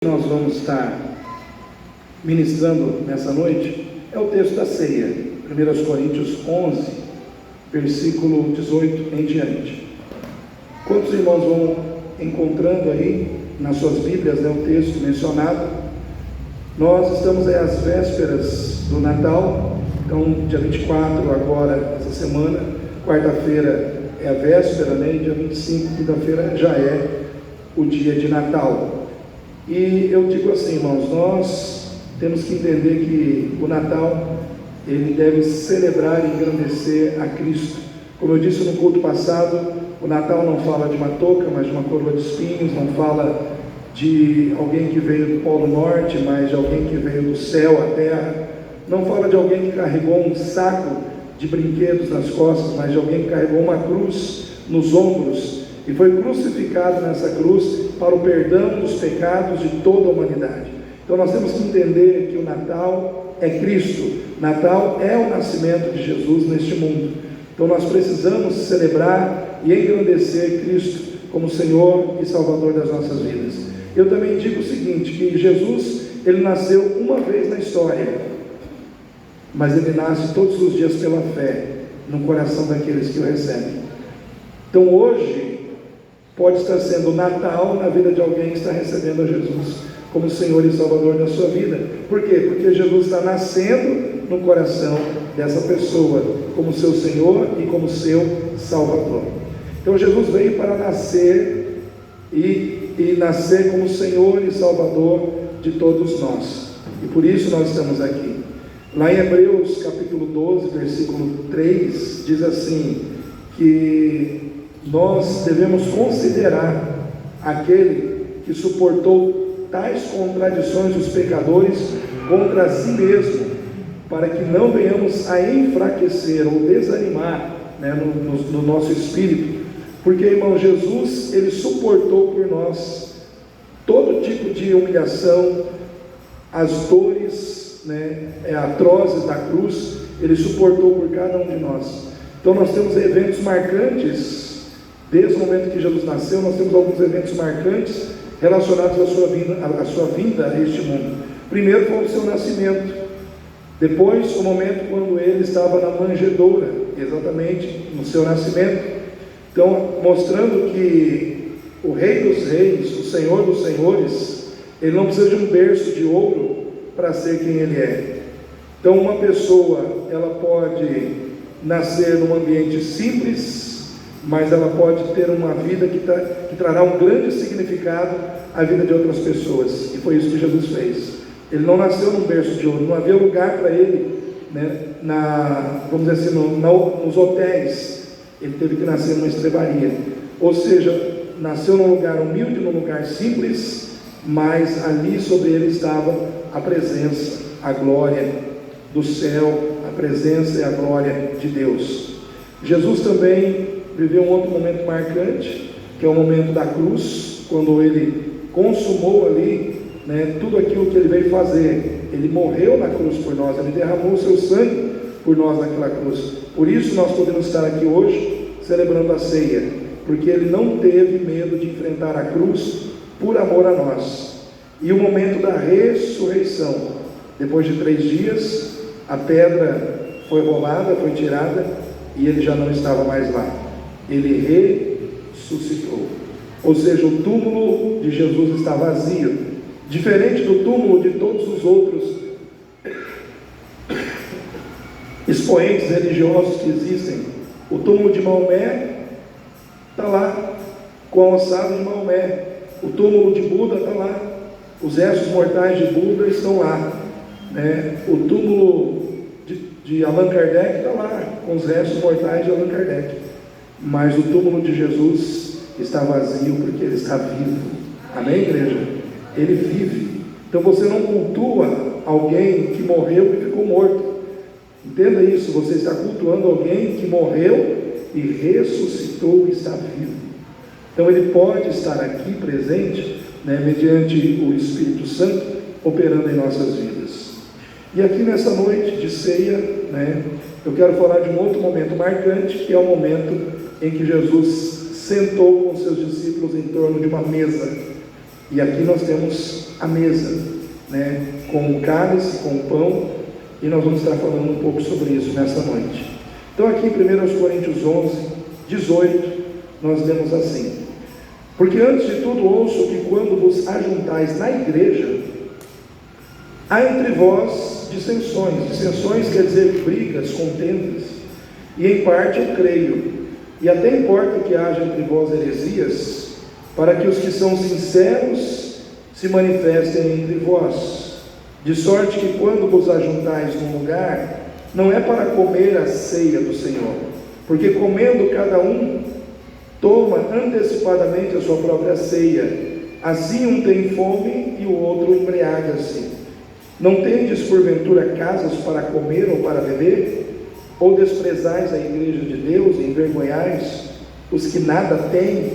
Nós vamos estar ministrando nessa noite é o texto da ceia, 1 Coríntios 11, versículo 18 em diante. Quantos irmãos vão encontrando aí nas suas Bíblias, o texto mencionado? Nós estamos aí às vésperas do Natal, então dia 24 agora, essa semana, quarta-feira é a véspera, e dia 25, quinta-feira, já é o dia de Natal. E eu digo assim, irmãos, nós temos que entender que o Natal, ele deve celebrar e engrandecer a Cristo. Como eu disse no culto passado, o Natal não fala de uma touca, mas de uma coroa de espinhos, não fala de alguém que veio do Polo Norte, mas de alguém que veio do céu à terra, não fala de alguém que carregou um saco de brinquedos nas costas, mas de alguém que carregou uma cruz nos ombros, e foi crucificado nessa cruz para o perdão dos pecados de toda a humanidade. Então nós temos que entender que o Natal é Cristo, Natal é o nascimento de Jesus neste mundo. Então nós precisamos celebrar e engrandecer Cristo como Senhor e Salvador das nossas vidas. Eu também digo o seguinte, que Jesus, ele nasceu uma vez na história, mas ele nasce todos os dias pela fé no coração daqueles que o recebem. Então hoje pode estar sendo Natal na vida de alguém que está recebendo a Jesus como Senhor e Salvador da sua vida. Por quê? Porque Jesus está nascendo no coração dessa pessoa como seu Senhor e como seu Salvador. Então Jesus veio para nascer e nascer como Senhor e Salvador de todos nós. E por isso nós estamos aqui. Lá em Hebreus capítulo 12, versículo 3, diz assim, que nós devemos considerar aquele que suportou tais contradições dos pecadores contra si mesmo, para que não venhamos a enfraquecer ou desanimar, no nosso espírito, porque, irmão, Jesus, ele suportou por nós todo tipo de humilhação, as dores, atrozes da cruz, ele suportou por cada um de nós. Então nós temos eventos marcantes. Desde o momento que Jesus nasceu, nós temos alguns eventos marcantes relacionados à sua vinda a este mundo. Primeiro foi o seu nascimento, depois o momento quando ele estava na manjedoura, exatamente no seu nascimento. Então, mostrando que o Rei dos Reis, o Senhor dos Senhores, ele não precisa de um berço de ouro para ser quem ele é. Então, uma pessoa, ela pode nascer num ambiente simples, mas ela pode ter uma vida que trará um grande significado à vida de outras pessoas, e foi isso que Jesus fez. Ele não nasceu num berço de ouro, não havia lugar para ele, vamos dizer assim, nos hotéis. Ele teve que nascer numa estrebaria, ou seja, nasceu num lugar humilde, num lugar simples, mas ali sobre ele estava a presença, a glória do céu, a presença e a glória de Deus. Jesus também viveu um outro momento marcante, que é o momento da cruz, quando ele consumou ali, tudo aquilo que ele veio fazer. Ele morreu na cruz por nós, ele derramou o seu sangue por nós naquela cruz. Por isso nós podemos estar aqui hoje celebrando a ceia, porque ele não teve medo de enfrentar a cruz por amor a nós. E o momento da ressurreição, depois de 3 dias, a pedra foi rolada, foi tirada, e ele já não estava mais lá. Ele ressuscitou, ou seja, o túmulo de Jesus está vazio, diferente do túmulo de todos os outros expoentes religiosos que existem. O túmulo de Maomé está lá, com a ossada de Maomé. O túmulo de Buda está lá, os restos mortais de Buda estão lá, O túmulo de Allan Kardec está lá, com os restos mortais de Allan Kardec. Mas o túmulo de Jesus está vazio porque ele está vivo. Amém, igreja? Ele vive. Então você não cultua alguém que morreu e ficou morto. Entenda isso, você está cultuando alguém que morreu e ressuscitou e está vivo. Então ele pode estar aqui presente, mediante o Espírito Santo operando em nossas vidas. E aqui nessa noite de ceia, eu quero falar de um outro momento marcante, que é o momento em que Jesus sentou com seus discípulos em torno de uma mesa. E aqui nós temos a mesa, né? Com o cálice, com o pão, e nós vamos estar falando um pouco sobre isso nessa noite. Então aqui em 1 Coríntios 11, 18, nós lemos assim: porque antes de tudo ouço que quando vos ajuntais na igreja, há entre vós dissensões quer dizer brigas, contendas, e em parte eu creio, e até importa que haja entre vós heresias, para que os que são sinceros se manifestem entre vós, de sorte que quando vos ajuntais num lugar, não é para comer a ceia do Senhor, porque comendo cada um, toma antecipadamente a sua própria ceia, assim um tem fome e o outro embriaga-se. Não tendes porventura casas para comer ou para beber? Ou desprezais a igreja de Deus e envergonhais os que nada têm?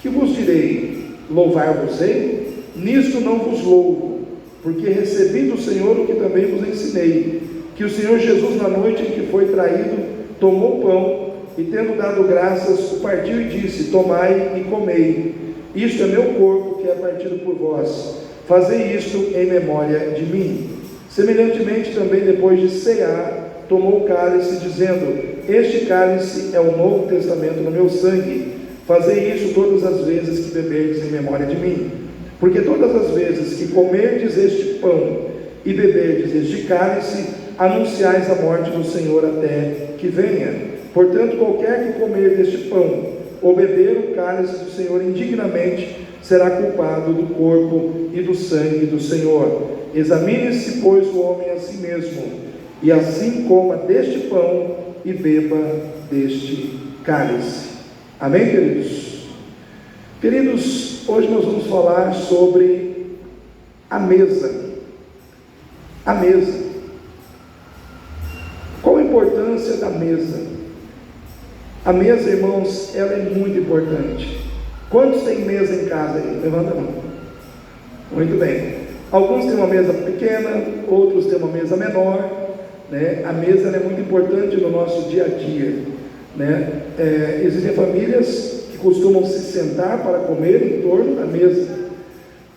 Que vos direi? Louvar-vos-ei? Nisto não vos louvo, porque recebi do Senhor o que também vos ensinei, que o Senhor Jesus, na noite em que foi traído, tomou o pão, e tendo dado graças, o partiu e disse: tomai e comei, isto é meu corpo que é partido por vós, fazei isto em memória de mim. Semelhantemente também, depois de cear, tomou o cálice, dizendo: este cálice é o novo testamento no meu sangue, fazei isso todas as vezes que beberdes em memória de mim. Porque todas as vezes que comerdes este pão e beberdes este cálice, anunciais a morte do Senhor até que venha. Portanto, qualquer que comer deste pão ou beber o cálice do Senhor indignamente, será culpado do corpo e do sangue do Senhor. Examine-se, pois, o homem a si mesmo, e assim coma deste pão e beba deste cálice. Amém, queridos? Queridos, hoje nós vamos falar sobre a mesa. A mesa. Qual a importância da mesa? A mesa, irmãos, ela é muito importante. Quantos têm mesa em casa aí? Levanta a mão. Muito bem. Alguns têm uma mesa pequena, outros têm uma mesa menor, né? A mesa ela é muito importante no nosso dia a dia, né? Existem famílias que costumam se sentar para comer em torno da mesa,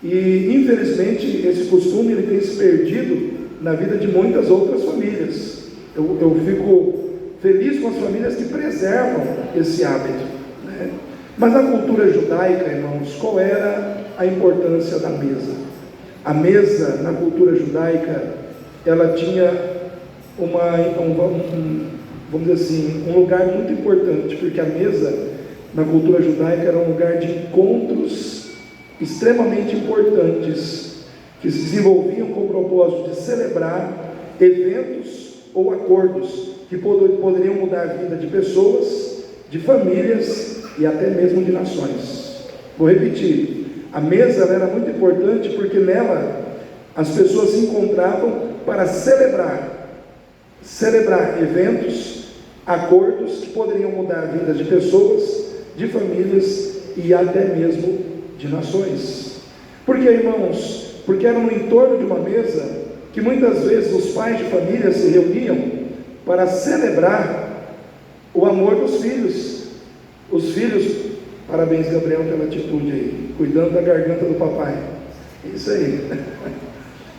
e infelizmente esse costume ele tem se perdido na vida de muitas outras famílias. Eu fico feliz com as famílias que preservam esse hábito, né? Mas na cultura judaica, irmãos, qual era a importância da mesa? A mesa, na cultura judaica, ela tinha vamos dizer assim, um lugar muito importante, porque a mesa, na cultura judaica, era um lugar de encontros extremamente importantes, que se desenvolviam com o propósito de celebrar eventos ou acordos que poderiam mudar a vida de pessoas, de famílias e até mesmo de nações. Vou repetir: a mesa era muito importante porque nela as pessoas se encontravam para celebrar eventos, acordos que poderiam mudar a vida de pessoas, de famílias e até mesmo de nações. Por que, irmãos? Porque era no entorno de uma mesa que muitas vezes os pais de família se reuniam para celebrar o amor dos filhos. Os filhos, parabéns Gabriel pela atitude aí, cuidando da garganta do papai. Isso aí.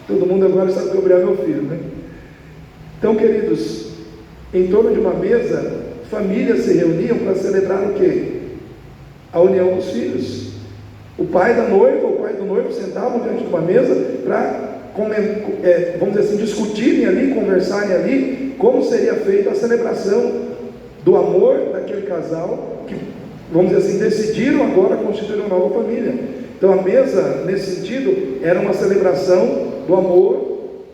Todo mundo agora sabe que o Gabriel é meu filho, né? Então, queridos, em torno de uma mesa, famílias se reuniam para celebrar o quê? A união dos filhos. O pai da noiva, o pai do noivo sentavam diante de uma mesa para, vamos dizer assim, discutirem ali, conversarem ali, como seria feita a celebração do amor daquele casal, que, vamos dizer assim, decidiram agora constituir uma nova família. Então a mesa, nesse sentido, era uma celebração do amor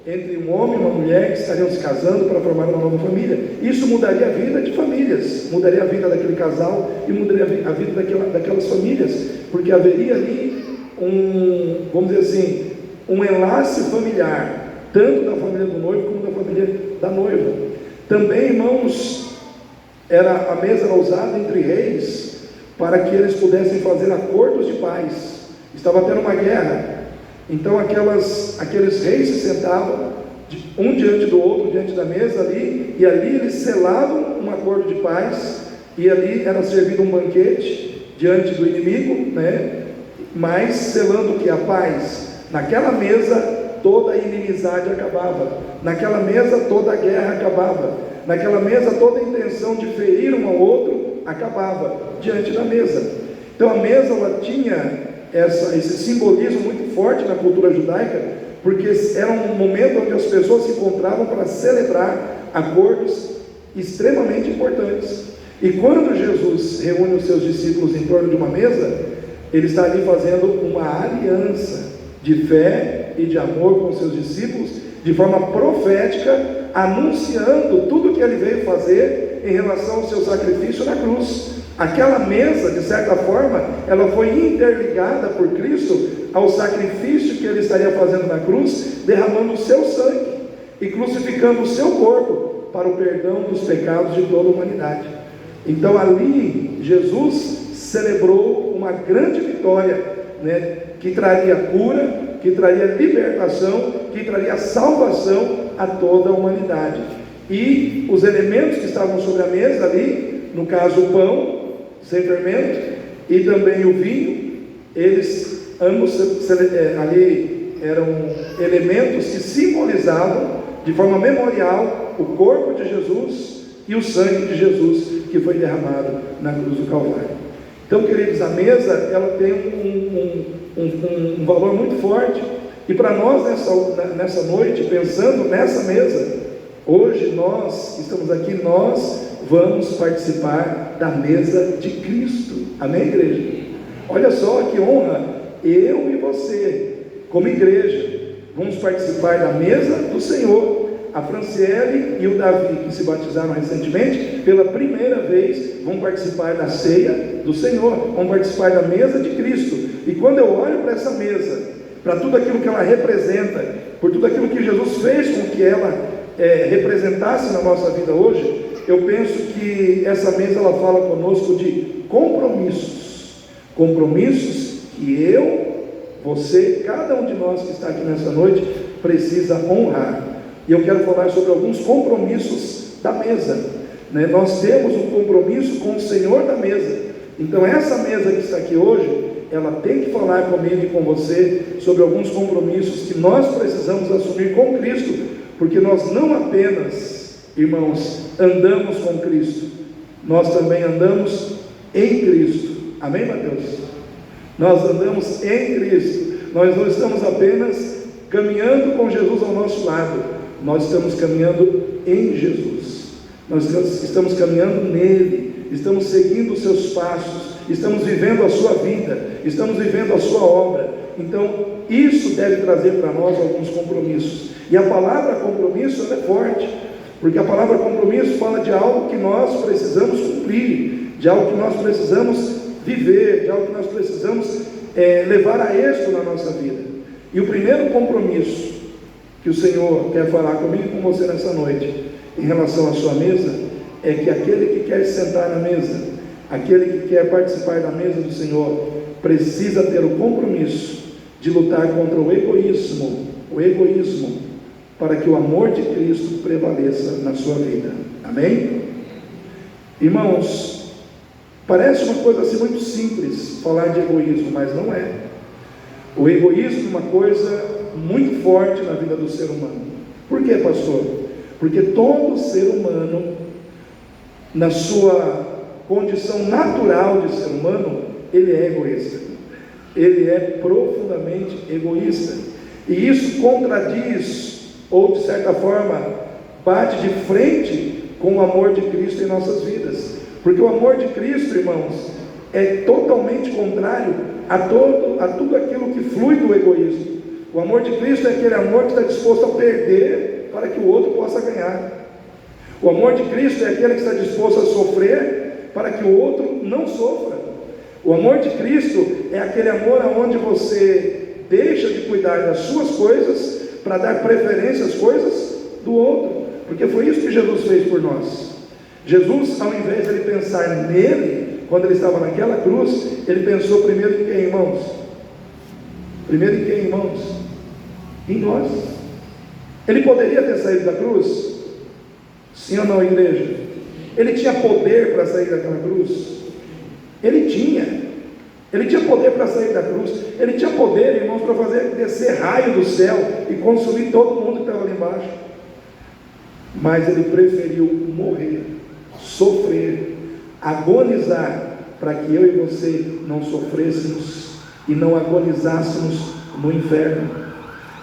entre um homem e uma mulher que estariam se casando para formar uma nova família. Isso mudaria a vida de famílias, mudaria a vida daquele casal e mudaria a vida daquelas famílias, porque haveria ali vamos dizer assim, um enlace familiar, tanto da família do noivo como da família da noiva. Também, irmãos, a mesa era usada entre reis para que eles pudessem fazer acordos de paz. Estava tendo uma guerra, então aqueles reis se sentavam um diante do outro, diante da mesa ali, e ali eles selavam um acordo de paz, e ali era servido um banquete diante do inimigo, né? Mas selando o que? A paz. Naquela mesa toda a inimizade acabava, naquela mesa toda a guerra acabava, naquela mesa toda a intenção de ferir um ao outro acabava diante da mesa. Então a mesa ela tinha esse simbolismo muito forte na cultura judaica, porque era um momento onde as pessoas se encontravam para celebrar acordos extremamente importantes. E quando Jesus reúne os seus discípulos em torno de uma mesa, ele está ali fazendo uma aliança de fé e de amor com seus discípulos, de forma profética, anunciando tudo o que ele veio fazer em relação ao seu sacrifício na cruz. Aquela mesa, de certa forma, ela foi interligada por Cristo ao sacrifício que ele estaria fazendo na cruz, derramando o seu sangue e crucificando o seu corpo para o perdão dos pecados de toda a humanidade. Então ali Jesus celebrou uma grande vitória, que traria cura, que traria libertação, que traria salvação a toda a humanidade. E os elementos que estavam sobre a mesa ali, no caso o pão sem fermento e também o vinho, eles ambos ali eram elementos que simbolizavam de forma memorial o corpo de Jesus e o sangue de Jesus que foi derramado na cruz do Calvário. Então, queridos, a mesa ela tem um valor muito forte, e para nós nessa noite, pensando nessa mesa, hoje nós estamos aqui, nós vamos participar da mesa de Cristo. Amém, igreja? Olha só que honra, eu e você, como igreja, vamos participar da mesa do Senhor. A Franciele e o Davi, que se batizaram recentemente, pela primeira vez, vão participar da ceia do Senhor, vão participar da mesa de Cristo. E quando eu olho para essa mesa, para tudo aquilo que ela representa, por tudo aquilo que Jesus fez com que ela representasse na nossa vida hoje, eu penso que essa mesa ela fala conosco de compromissos que eu, você, cada um de nós que está aqui nessa noite precisa honrar. E eu quero falar sobre alguns compromissos da mesa, Nós temos um compromisso com o Senhor da mesa. Então essa mesa que está aqui hoje, ela tem que falar comigo e com você sobre alguns compromissos que nós precisamos assumir com Cristo, porque nós não apenas, irmãos, andamos com Cristo, nós também andamos em Cristo. Amém, Mateus? Nós andamos em Cristo. Nós não estamos apenas caminhando com Jesus ao nosso lado, nós estamos caminhando em Jesus. Nós estamos caminhando nele, estamos seguindo os seus passos, estamos vivendo a sua vida, estamos vivendo a sua obra. Então isso deve trazer para nós alguns compromissos. E a palavra compromisso ela é forte, porque a palavra compromisso fala de algo que nós precisamos cumprir, de algo que nós precisamos viver, de algo que nós precisamos levar a êxito na nossa vida. E o primeiro compromisso que o Senhor quer falar comigo e com você nessa noite, em relação à sua mesa, é que aquele que quer sentar na mesa, aquele que quer participar da mesa do Senhor, precisa ter o compromisso de lutar contra o egoísmo, para que o amor de Cristo prevaleça na sua vida. Amém? Irmãos, parece uma coisa assim muito simples falar de egoísmo, mas não é. O egoísmo é uma coisa muito forte na vida do ser humano. Por quê, pastor? Porque todo ser humano, na sua condição natural de ser humano, ele é egoísta. Ele é profundamente egoísta. E isso contradiz, ou de certa forma, bate de frente com o amor de Cristo em nossas vidas. Porque o amor de Cristo, irmãos, é totalmente contrário a tudo aquilo que flui do egoísmo. O amor de Cristo é aquele amor que está disposto a perder para que o outro possa ganhar. O amor de Cristo é aquele que está disposto a sofrer para que o outro não sofra. O amor de Cristo é aquele amor onde você deixa de cuidar das suas coisas para dar preferência às coisas do outro, porque foi isso que Jesus fez por nós. Jesus, ao invés de ele pensar nele, quando ele estava naquela cruz, ele pensou primeiro em quem, irmãos? Primeiro em quem, irmãos? Em nós. Ele poderia ter saído da cruz? Sim ou não, igreja? Ele tinha poder para sair daquela cruz? Ele tinha. Ele tinha poder para sair da cruz, ele tinha poder, irmãos, para fazer descer raio do céu e consumir todo mundo que estava ali embaixo. Mas ele preferiu morrer, sofrer, agonizar, para que eu e você não sofrêssemos e não agonizássemos no inferno.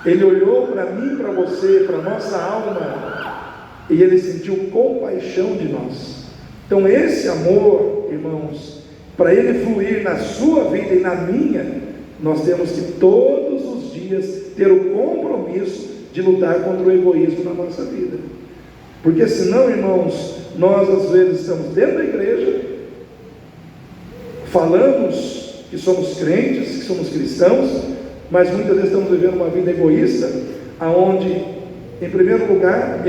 Ele olhou para mim, para você, para a nossa alma, e ele sentiu compaixão de nós. Então esse amor, irmãos, para ele fluir na sua vida e na minha, nós temos que todos os dias ter o compromisso de lutar contra o egoísmo na nossa vida. Porque senão, irmãos, nós às vezes estamos dentro da igreja, falamos que somos crentes, que somos cristãos, mas muitas vezes estamos vivendo uma vida egoísta, aonde, em primeiro lugar,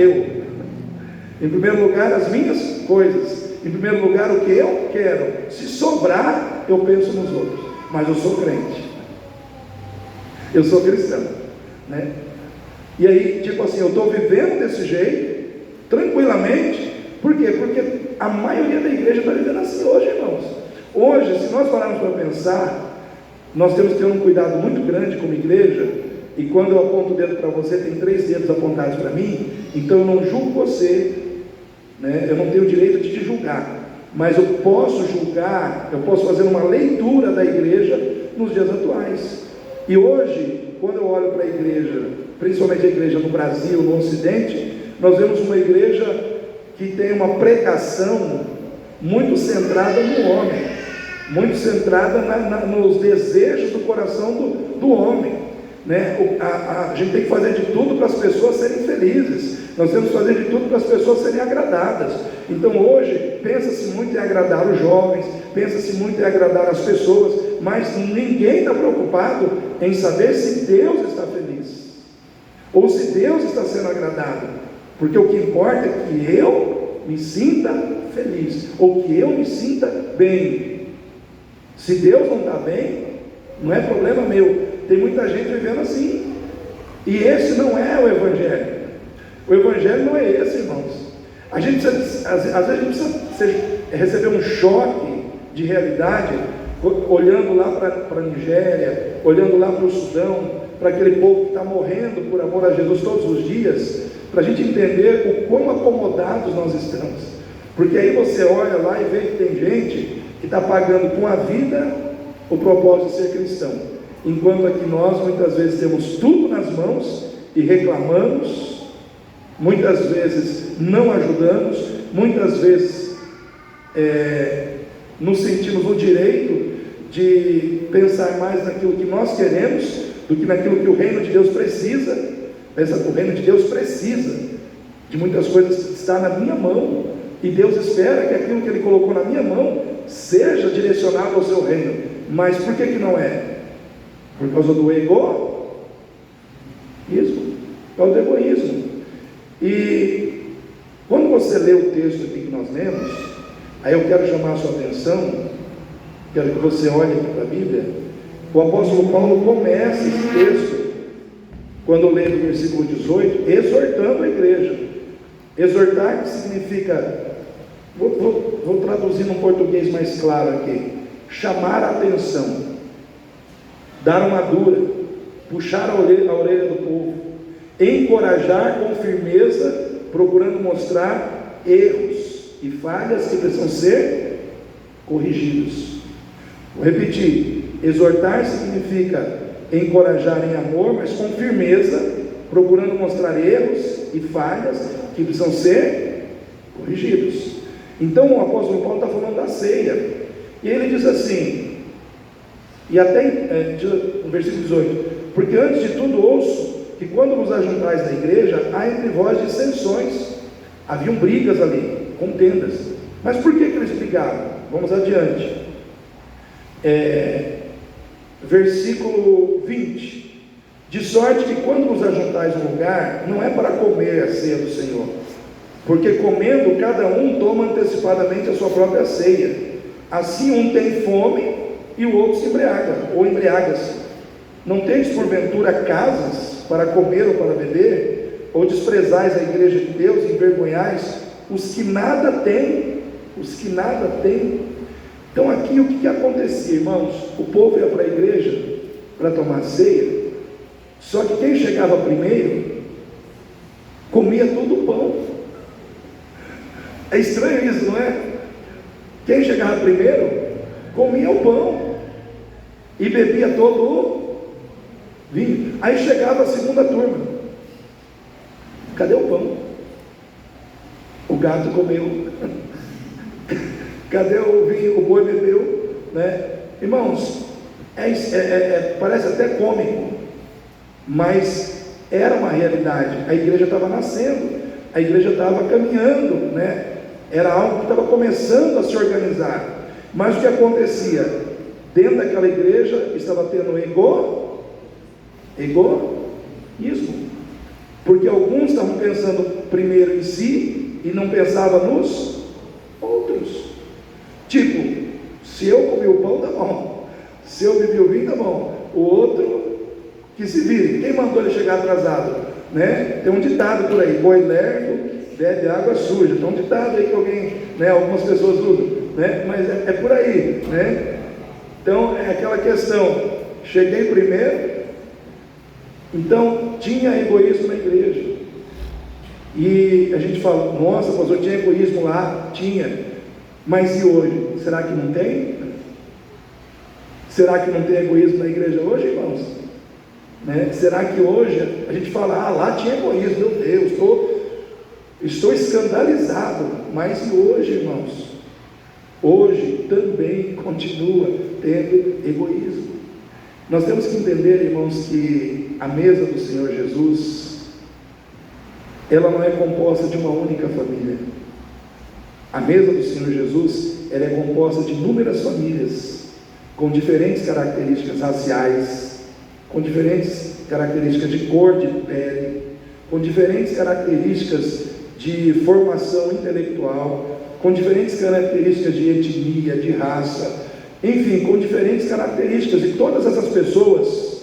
em primeiro lugar, as minhas coisas, em primeiro lugar, o que eu quero. Se sobrar, eu penso nos outros. Mas eu sou crente, eu sou cristão, né? E aí, tipo assim, eu estou vivendo desse jeito, tranquilamente. Por quê? Porque a maioria da igreja está vivendo assim hoje, irmãos. Hoje, se nós pararmos para pensar, nós temos que ter um cuidado muito grande como igreja. E quando eu aponto o dedo para você, tem 3 dedos apontados para mim. Então eu não julgo você, né? Eu não tenho o direito de te julgar, mas eu posso julgar, eu posso fazer uma leitura da igreja nos dias atuais. E hoje, quando eu olho para a igreja, principalmente a igreja no Brasil, no Ocidente, nós vemos uma igreja que tem uma pregação muito centrada no homem, muito centrada nos desejos do coração do homem, né? A gente tem que fazer de tudo para as pessoas serem felizes, nós temos que fazer de tudo para as pessoas serem agradadas. Então hoje, pensa-se muito em agradar os jovens, pensa-se muito em agradar as pessoas, mas ninguém está preocupado em saber se Deus está feliz, ou se Deus está sendo agradado, porque o que importa é que eu me sinta feliz, ou que eu me sinta bem. Se Deus não está bem, não é problema meu. Tem muita gente vivendo assim, e esse não é o Evangelho. O Evangelho não é esse, irmãos. Às vezes a gente precisa receber um choque de realidade, olhando lá para a Nigéria, olhando lá para o Sudão, para aquele povo que está morrendo por amor a Jesus todos os dias, para a gente entender o quão acomodados nós estamos. Porque aí você olha lá e vê que tem gente que está pagando com a vida o propósito de ser cristão, enquanto aqui nós muitas vezes temos tudo nas mãos e reclamamos, muitas vezes não ajudamos, muitas vezes nos sentimos no direito de pensar mais naquilo que nós queremos do que naquilo que o reino de Deus precisa. O reino de Deus precisa de muitas coisas que está na minha mão, e Deus espera que aquilo que Ele colocou na minha mão seja direcionado ao seu reino. Mas por que não é? Por causa do egoísmo, por causa do egoísmo. E quando você lê o texto aqui que nós lemos, aí eu quero chamar a sua atenção, quero que você olhe aqui para a Bíblia. O apóstolo Paulo começa esse texto, quando eu leio o versículo 18, exortando a igreja. Exortar, que significa, vou traduzir num português mais claro aqui, chamar a atenção, dar uma dura, puxar a orelha do povo, encorajar com firmeza, procurando mostrar erros e falhas que precisam ser corrigidos. Vou repetir: exortar significa encorajar em amor, mas com firmeza, procurando mostrar erros e falhas que precisam ser corrigidos. Então o apóstolo Paulo está falando da ceia, e ele diz assim, e até no versículo 18: porque antes de tudo ouço que quando vos ajuntais na igreja, há entre vós dissensões. Haviam brigas ali, contendas. Mas por que eles brigavam? Vamos adiante. Versículo 20: de sorte que quando vos ajuntais no lugar, não é para comer a ceia do Senhor, porque comendo cada um toma antecipadamente a sua própria ceia. Assim um tem fome e o outro se embriaga, ou embriaga-se. Não tendes porventura casas para comer ou para beber? Ou desprezais a igreja de Deus e envergonhais os que nada têm? Os que nada têm. Então aqui o que acontecia, irmãos? O povo ia para a igreja para tomar ceia, só que quem chegava primeiro comia todo o pão. É estranho isso, não é? Quem chegava primeiro comia o pão e bebia todo o vinho. Aí chegava a segunda turma, cadê o pão? O gato comeu. Cadê o vinho? O boi bebeu, né? Irmãos, parece até cômico, mas era uma realidade. A igreja estava nascendo, a igreja estava caminhando, né? Era algo que estava começando a se organizar. Mas o que acontecia? Dentro daquela igreja estava tendo egoísmo, porque alguns estavam pensando primeiro em si e não pensavam nos outros. Tipo, se eu comi o pão, tá bom. Se eu bebi o vinho, tá bom. O outro, que se vire. Quem mandou ele chegar atrasado? Né? Tem um ditado por aí: boi lerdo bebe água suja. Tem um ditado aí que alguém, né, algumas pessoas usam, né? Mas é por aí, né? Então é aquela questão: cheguei primeiro. Então tinha egoísmo na igreja. E a gente fala: nossa, pastor, tinha egoísmo lá? Tinha. Mas e hoje? Será que não tem? Será que não tem egoísmo na igreja hoje, irmãos? Né? Será que hoje a gente fala: lá tinha egoísmo, meu Deus, estou escandalizado. Mas e hoje, irmãos? Hoje também continua tendo egoísmo. Nós temos que entender, irmãos, que a mesa do Senhor Jesus, ela não é composta de uma única família. A mesa do Senhor Jesus, ela é composta de inúmeras famílias, com diferentes características raciais, com diferentes características de cor de pele, com diferentes características de formação intelectual, com diferentes características de etnia, de raça, enfim, com diferentes características. E todas essas pessoas,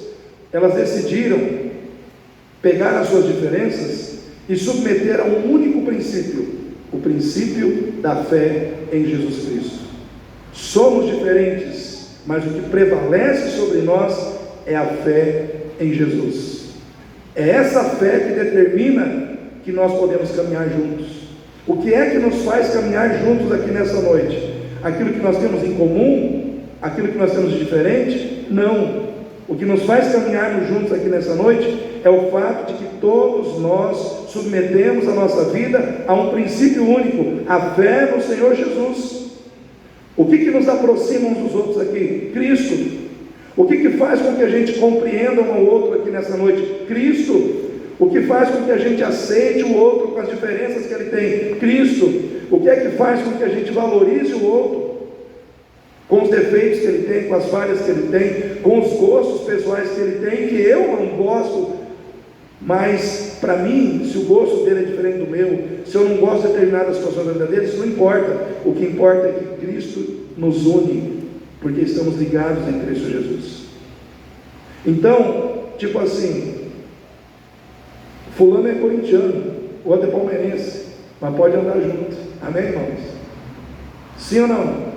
elas decidiram pegar as suas diferenças e submeter a um único princípio: o princípio da fé em Jesus Cristo. Somos diferentes, mas o que prevalece sobre nós é a fé em Jesus. É essa fé que determina que nós podemos caminhar juntos. O que é que nos faz caminhar juntos aqui nessa noite? Aquilo que nós temos em comum? Aquilo que nós temos de diferente? Não. O que nos faz caminharmos juntos aqui nessa noite é o fato de que todos nós submetemos a nossa vida a um princípio único: a fé no Senhor Jesus. O que nos aproxima uns dos outros aqui? Cristo. O que faz com que a gente compreenda um ao outro aqui nessa noite? Cristo. O que faz com que a gente aceite o outro com as diferenças que ele tem? Cristo. O que é que faz com que a gente valorize o outro com os defeitos que ele tem, com as falhas que ele tem, com os gostos pessoais que ele tem, que eu não gosto, mas para mim, se o gosto dele é diferente do meu, se eu não gosto de determinadas situações da vida dele, isso não importa. O que importa é que Cristo nos une, porque estamos ligados em Cristo Jesus. Então, tipo assim, fulano é corintiano, o outro é palmeirense, mas pode andar junto. Amém, irmãos? Sim ou não?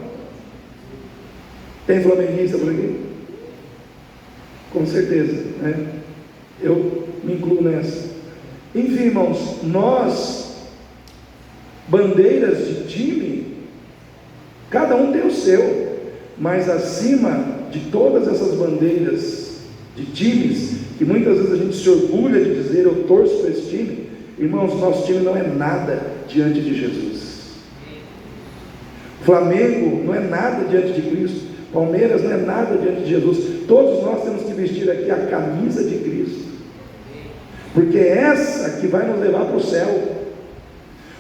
Tem flamenguista por aqui? Com certeza, né? Eu me incluo nessa. Enfim, irmãos, nós, bandeiras de time, cada um tem o seu, mas acima de todas essas bandeiras de times, que muitas vezes a gente se orgulha de dizer: eu torço para esse time, irmãos, nosso time não é nada diante de Jesus. Flamengo não é nada diante de Cristo. Palmeiras não é nada diante de Jesus. Todos nós temos que vestir aqui a camisa de Cristo, porque é essa que vai nos levar para o céu.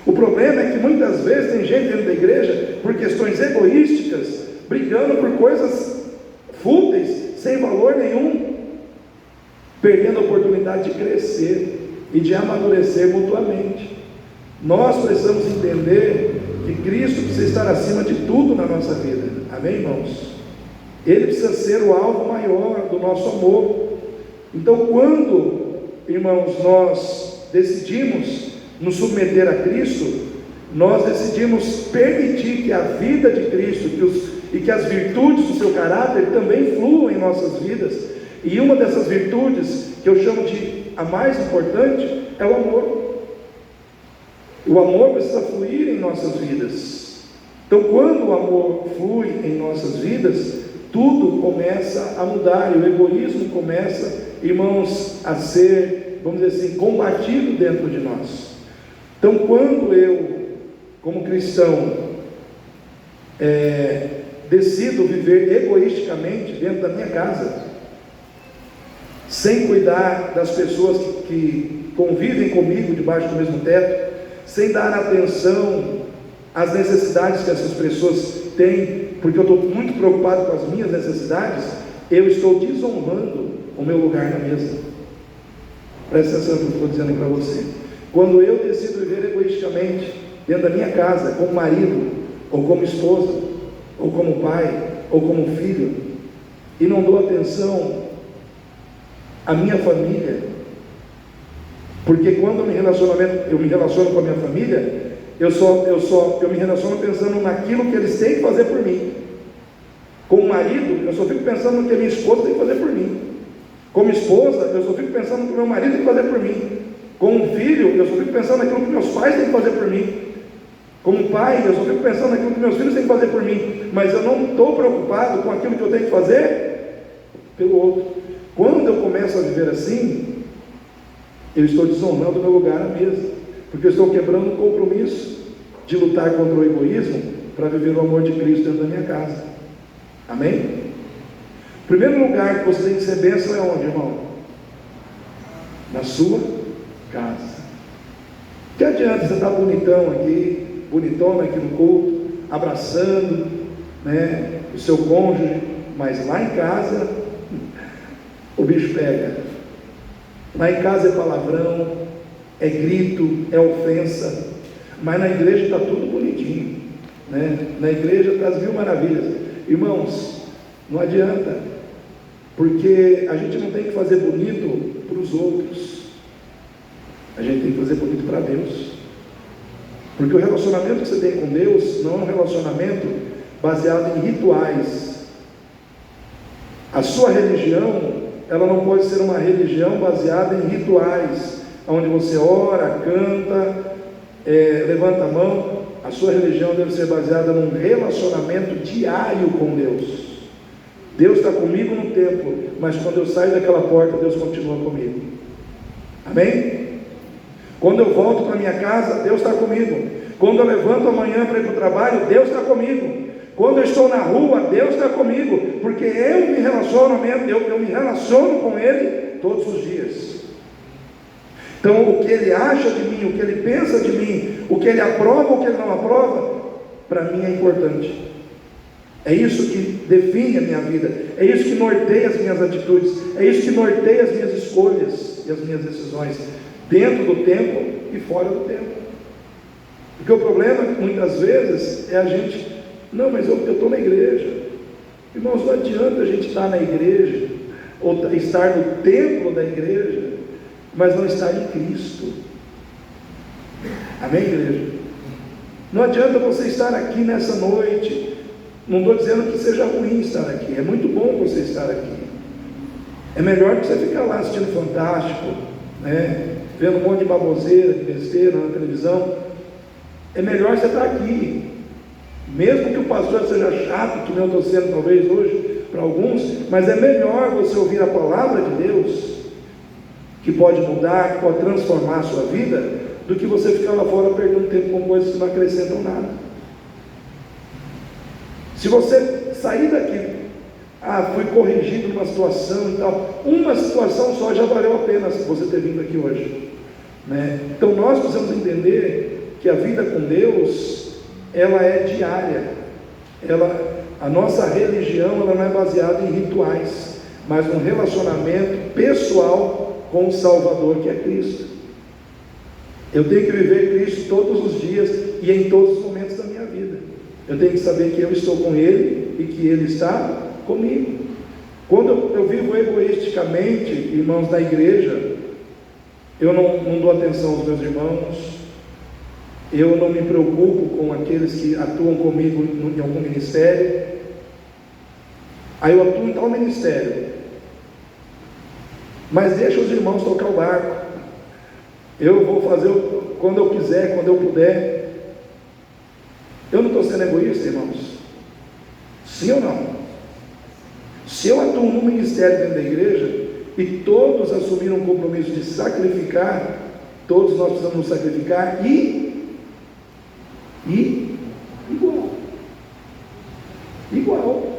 O problema é que muitas vezes tem gente dentro da igreja, por questões egoísticas, brigando por coisas fúteis, sem valor nenhum, perdendo a oportunidade de crescer e de amadurecer mutuamente. Nós precisamos entender que Cristo precisa estar acima de tudo na nossa vida. Amém, irmãos? Ele precisa ser o alvo maior do nosso amor. Então, quando, irmãos, nós decidimos nos submeter a Cristo, nós decidimos permitir que a vida de Cristo, que os e que as virtudes do seu caráter também fluam em nossas vidas. E uma dessas virtudes, que eu chamo de a mais importante, é o amor. O amor precisa fluir em nossas vidas. Então, quando o amor flui em nossas vidas, tudo começa a mudar, e o egoísmo começa, irmãos, a ser, vamos dizer assim, combatido dentro de nós. Então, quando eu, como cristão, decido viver egoisticamente dentro da minha casa, sem cuidar das pessoas que convivem comigo debaixo do mesmo teto, sem dar atenção às necessidades que essas pessoas têm, porque eu estou muito preocupado com as minhas necessidades, eu estou desonrando o meu lugar na mesa. Presta atenção no que eu estou dizendo para você. Quando eu decido viver egoisticamente dentro da minha casa, como marido, ou como esposa, ou como pai, ou como filho, e não dou atenção à minha família, porque quando eu me relaciono com a minha família, eu me relaciono pensando naquilo que eles têm que fazer por mim. Como marido, eu só fico pensando no que a minha esposa tem que fazer por mim. Como esposa, eu só fico pensando no que meu marido tem que fazer por mim. Como filho, eu só fico pensando naquilo que meus pais têm que fazer por mim. Como pai, eu só fico pensando naquilo que meus filhos têm que fazer por mim. Mas eu não estou preocupado com aquilo que eu tenho que fazer pelo outro. Quando eu começo a viver assim, eu estou desonrando o meu lugar na mesa, porque eu estou quebrando o compromisso de lutar contra o egoísmo para viver o amor de Cristo dentro da minha casa. Amém? O primeiro lugar que você tem que ser bênção é onde, irmão? Na sua casa. Que adianta você estar bonitão aqui, bonitona aqui no culto, abraçando, né, o seu cônjuge, mas lá em casa o bicho pega. Lá em casa é palavrão, é grito, é ofensa, mas na igreja está tudo bonitinho, né? Na igreja está as mil maravilhas. Irmãos, não adianta, porque a gente não tem que fazer bonito para os outros, a gente tem que fazer bonito para Deus, porque o relacionamento que você tem com Deus não é um relacionamento baseado em rituais. A sua religião, ela não pode ser uma religião baseada em rituais, onde você ora, canta, levanta a mão. A sua religião deve ser baseada num relacionamento diário com Deus. Deus está comigo no templo, mas quando eu saio daquela porta, Deus continua comigo. Amém? Quando eu volto para minha casa, Deus está comigo. Quando eu levanto amanhã para ir para o trabalho, Deus está comigo. Quando eu estou na rua, Deus está comigo, porque eu me relaciono com Ele todos os dias. Então, o que Ele acha de mim, o que Ele pensa de mim, o que Ele aprova, o que Ele não aprova, para mim é importante. É isso que define a minha vida, é isso que norteia as minhas atitudes, é isso que norteia as minhas escolhas e as minhas decisões, dentro do tempo e fora do tempo. Porque o problema, muitas vezes, é a gente... Não, mas eu estou na igreja. Irmãos, não adianta a gente estar na igreja, ou estar no templo da igreja, mas não estar em Cristo. Amém, igreja? Não adianta você estar aqui nessa noite. Não estou dizendo que seja ruim estar aqui, é muito bom você estar aqui. É melhor que você ficar lá assistindo Fantástico, né? Vendo um monte de baboseira, de besteira na televisão. É melhor você estar aqui. Mesmo que o pastor seja chato, que nem eu estou sendo talvez hoje para alguns, mas é melhor você ouvir a palavra de Deus, que pode mudar, que pode transformar a sua vida, do que você ficar lá fora perdendo tempo com coisas que não acrescentam nada. Se você sair daqui, fui corrigido numa situação e tal, uma situação só já valeu a pena você ter vindo aqui hoje, né? Então nós precisamos entender que a vida com Deus, ela é diária. A nossa religião, ela não é baseada em rituais, mas num relacionamento pessoal com o Salvador, que é Cristo. Eu tenho que viver Cristo todos os dias e em todos os momentos da minha vida. Eu tenho que saber que eu estou com Ele e que Ele está comigo. Quando eu vivo egoisticamente, irmãos, na igreja, eu não dou atenção aos meus irmãos, eu não me preocupo com aqueles que atuam comigo em algum ministério, eu atuo em tal ministério, mas deixa os irmãos tocar o barco, eu vou fazer quando eu quiser, quando eu puder. Eu não estou sendo egoísta, irmãos? Sim ou não? Se eu atuo no ministério dentro da igreja, e todos assumiram um compromisso de sacrificar, todos nós precisamos nos sacrificar, e igual.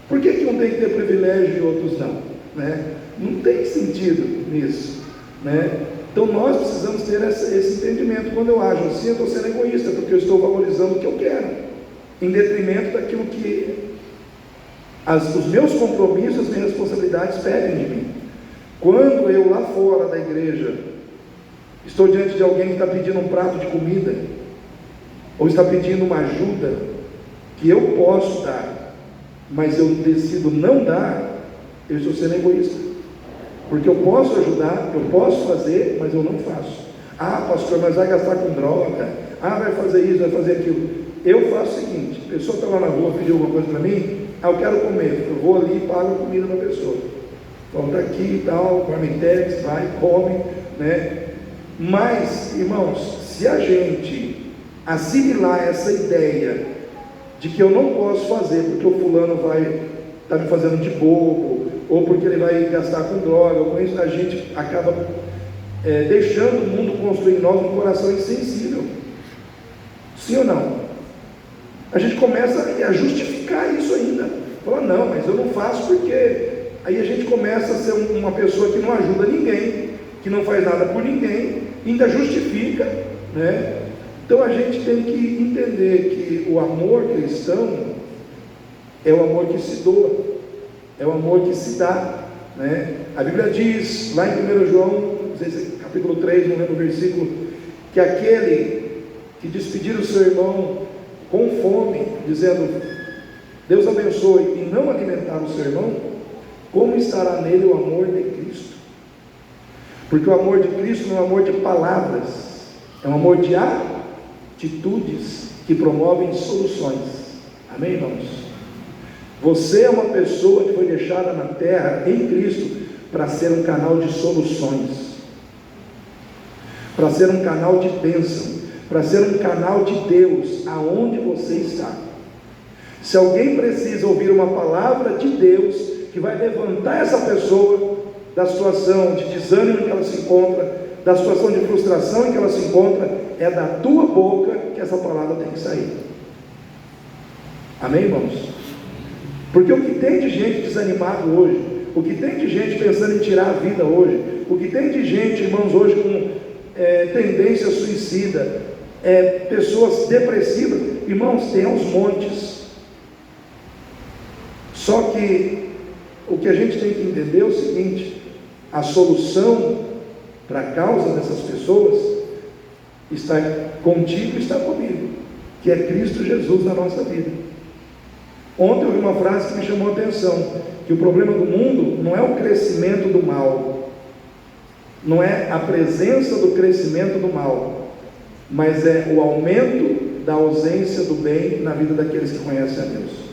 Por que um tem que ter privilégio e outros não? Não tem sentido nisso, Então nós precisamos ter esse entendimento. Quando eu ajo assim, eu estou sendo egoísta, porque eu estou valorizando o que eu quero, em detrimento daquilo que os meus compromissos, as minhas responsabilidades pedem de mim. Quando eu lá fora da igreja estou diante de alguém que está pedindo um prato de comida, ou está pedindo uma ajuda que eu posso dar, mas eu decido não dar, eu estou sendo egoísta, porque eu posso ajudar, eu posso fazer, mas eu não faço. Pastor, mas vai gastar com droga, vai fazer isso, vai fazer aquilo. Eu faço o seguinte: a pessoa está lá na rua, pediu alguma coisa para mim, eu quero comer, eu vou ali e pago a comida para a pessoa, volta aqui e tal, Marmitex, vai, come, Mas, irmãos, se a gente assimilar essa ideia de que eu não posso fazer porque o fulano vai estar me fazendo de bobo, ou porque ele vai gastar com droga, ou com isso, a gente acaba deixando o mundo construir em nós um coração insensível. Sim ou não? A gente começa a justificar isso ainda, fala, não, mas eu não faço porque... Aí a gente começa a ser uma pessoa que não ajuda ninguém, que não faz nada por ninguém, ainda justifica, Então a gente tem que entender que o amor cristão é o amor que se doa, é o amor que se dá, A Bíblia diz, lá em 1 João, não sei se é capítulo 3, não lembro o versículo, que aquele que despedir o seu irmão com fome, dizendo, Deus abençoe, e não alimentar o seu irmão, como estará nele o amor de Cristo? Porque o amor de Cristo não é um amor de palavras, é um amor de atitudes que promovem soluções. Amém, irmãos? Você é uma pessoa que foi deixada na terra em Cristo para ser um canal de soluções, para ser um canal de bênção, para ser um canal de Deus aonde você está. Se alguém precisa ouvir uma palavra de Deus que vai levantar essa pessoa da situação de desânimo em que ela se encontra, da situação de frustração em que ela se encontra, é da tua boca que essa palavra tem que sair. Amém, irmãos? Porque o que tem de gente desanimado hoje, o que tem de gente pensando em tirar a vida hoje, o que tem de gente, irmãos, hoje com tendência suicida, pessoas depressivas, irmãos, tem aos montes. Só que o que a gente tem que entender é o seguinte: a solução para a causa dessas pessoas está contigo, está comigo, que é Cristo Jesus na nossa vida. Ontem eu ouvi uma frase que me chamou a atenção, que o problema do mundo não é o crescimento do mal, não é a presença do crescimento do mal, mas é o aumento da ausência do bem na vida daqueles que conhecem a Deus.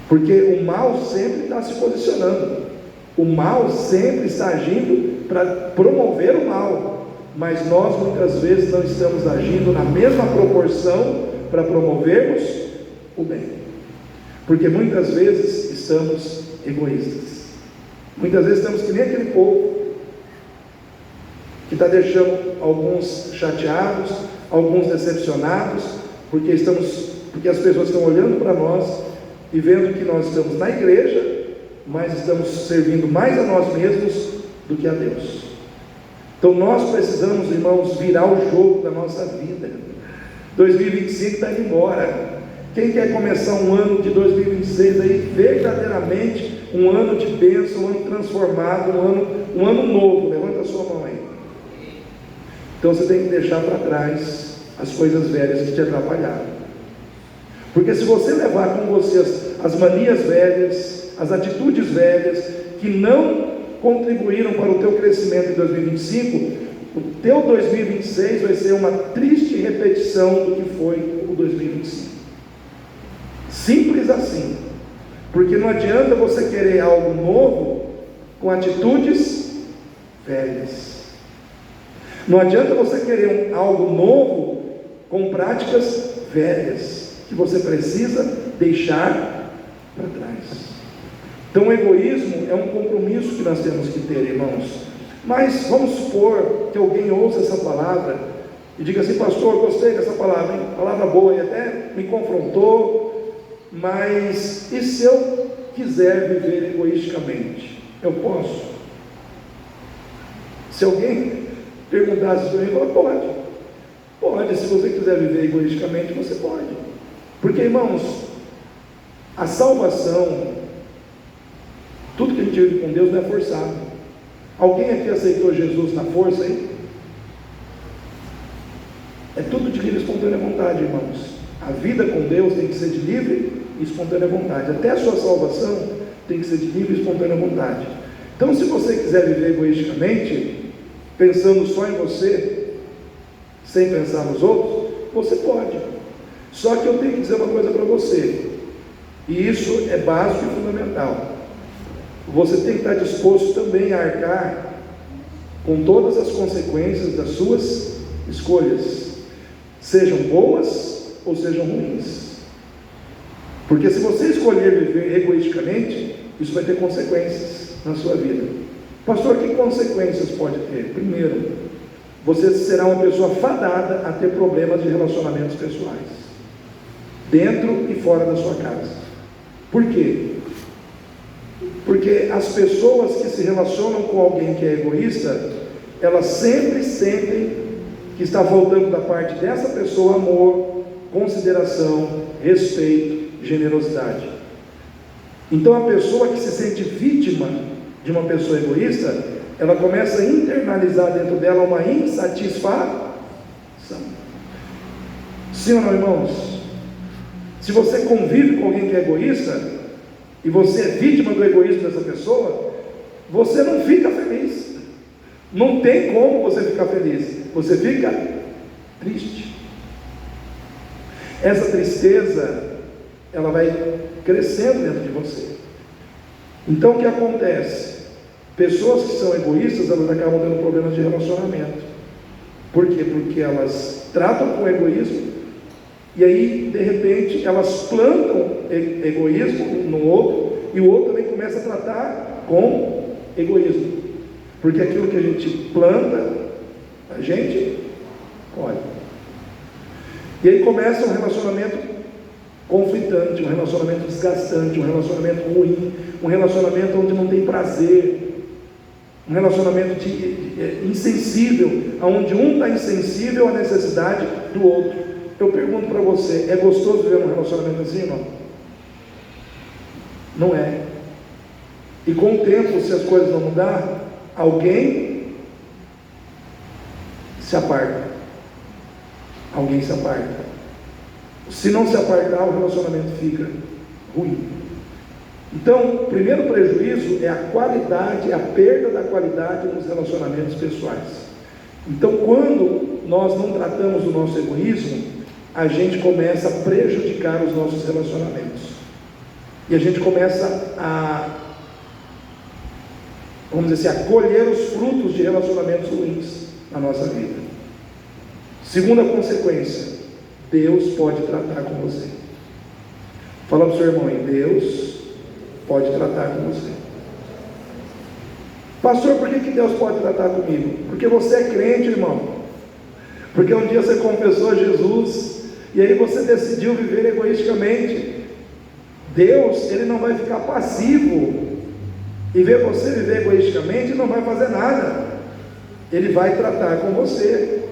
Porque o mal sempre está se posicionando, o mal sempre está agindo para promover o mal, mas nós muitas vezes não estamos agindo na mesma proporção para promovermos o bem, porque muitas vezes estamos egoístas, muitas vezes estamos que nem aquele povo que está deixando alguns chateados, alguns decepcionados, porque as pessoas estão olhando para nós e vendo que nós estamos na igreja, mas estamos servindo mais a nós mesmos do que a Deus. Então nós precisamos, irmãos, virar o jogo da nossa vida. 2025 está indo embora. Quem quer começar um ano de 2026 aí verdadeiramente um ano de bênção, um ano transformado, um ano novo? Levanta a sua mão aí. Então você tem que deixar para trás as coisas velhas que te atrapalharam, porque se você levar com você as manias velhas, as atitudes velhas que não contribuíram para o teu crescimento em 2025, o teu 2026 vai ser uma triste repetição do que foi o 2025. Simples assim. Porque não adianta você querer algo novo com atitudes velhas. Não adianta você querer algo novo com práticas velhas, que você precisa deixar para trás. Então o egoísmo é um compromisso que nós temos que ter, irmãos. Mas vamos supor que alguém ouça essa palavra e diga assim: pastor, gostei dessa palavra, hein? Palavra boa, e até me confrontou, mas e se eu quiser viver egoisticamente? Eu posso? Se alguém perguntasse para mim, eu falo: pode, se você quiser viver egoisticamente, você pode. Porque, irmãos, a salvação, tudo que a gente vive com Deus não é forçado. Alguém aqui aceitou Jesus na força aí? É tudo de livre e espontânea vontade, irmãos. A vida com Deus tem que ser de livre e espontânea vontade. Até a sua salvação tem que ser de livre e espontânea vontade. Então, se você quiser viver egoisticamente, pensando só em você, sem pensar nos outros, você pode. Só que eu tenho que dizer uma coisa para você, e isso é básico e fundamental. Você tem que estar disposto também a arcar com todas as consequências das suas escolhas, sejam boas ou sejam ruins. Porque se você escolher viver egoisticamente, isso vai ter consequências na sua vida. Pastor, que consequências pode ter? Primeiro, você será uma pessoa fadada a ter problemas de relacionamentos pessoais, dentro e fora da sua casa. Por quê? Porque as pessoas que se relacionam com alguém que é egoísta, elas sempre sentem que está faltando da parte dessa pessoa amor, consideração, respeito, generosidade. Então a pessoa que se sente vítima de uma pessoa egoísta, ela começa a internalizar dentro dela uma insatisfação. Sim ou não, irmãos? Se você convive com alguém que é egoísta, e você é vítima do egoísmo dessa pessoa, você não fica feliz. Não tem como você ficar feliz. Você fica triste. Essa tristeza, ela vai crescendo dentro de você. Então o que acontece? Pessoas que são egoístas, elas acabam tendo problemas de relacionamento. Por quê? Porque elas tratam com egoísmo, e aí, de repente, elas plantam egoísmo no outro, e o outro também começa a tratar com egoísmo. Porque aquilo que a gente planta, a gente colhe. E aí começa um relacionamento conflitante, um relacionamento desgastante, um relacionamento ruim, um relacionamento onde não tem prazer, um relacionamento insensível, onde um está insensível à necessidade do outro. Eu pergunto para você, é gostoso viver um relacionamento assim, irmão? Não é. E com o tempo, se as coisas não mudar, alguém se aparta. Alguém se aparta. Se não se apartar, o relacionamento fica ruim. Então, o primeiro prejuízo é a qualidade, a perda da qualidade nos relacionamentos pessoais. Então, quando nós não tratamos o nosso egoísmo, a gente começa a prejudicar os nossos relacionamentos. E a gente começa a, vamos dizer assim, a colher os frutos de relacionamentos ruins na nossa vida. Segunda consequência, Deus pode tratar com você. Fala para o seu irmão aí, Deus pode tratar com você. Pastor, por que Deus pode tratar comigo? Porque você é crente, irmão. Porque um dia você confessou a Jesus, e aí você decidiu viver egoisticamente. Deus, Ele não vai ficar passivo e ver você viver egoisticamente e não vai fazer nada. Ele vai tratar com você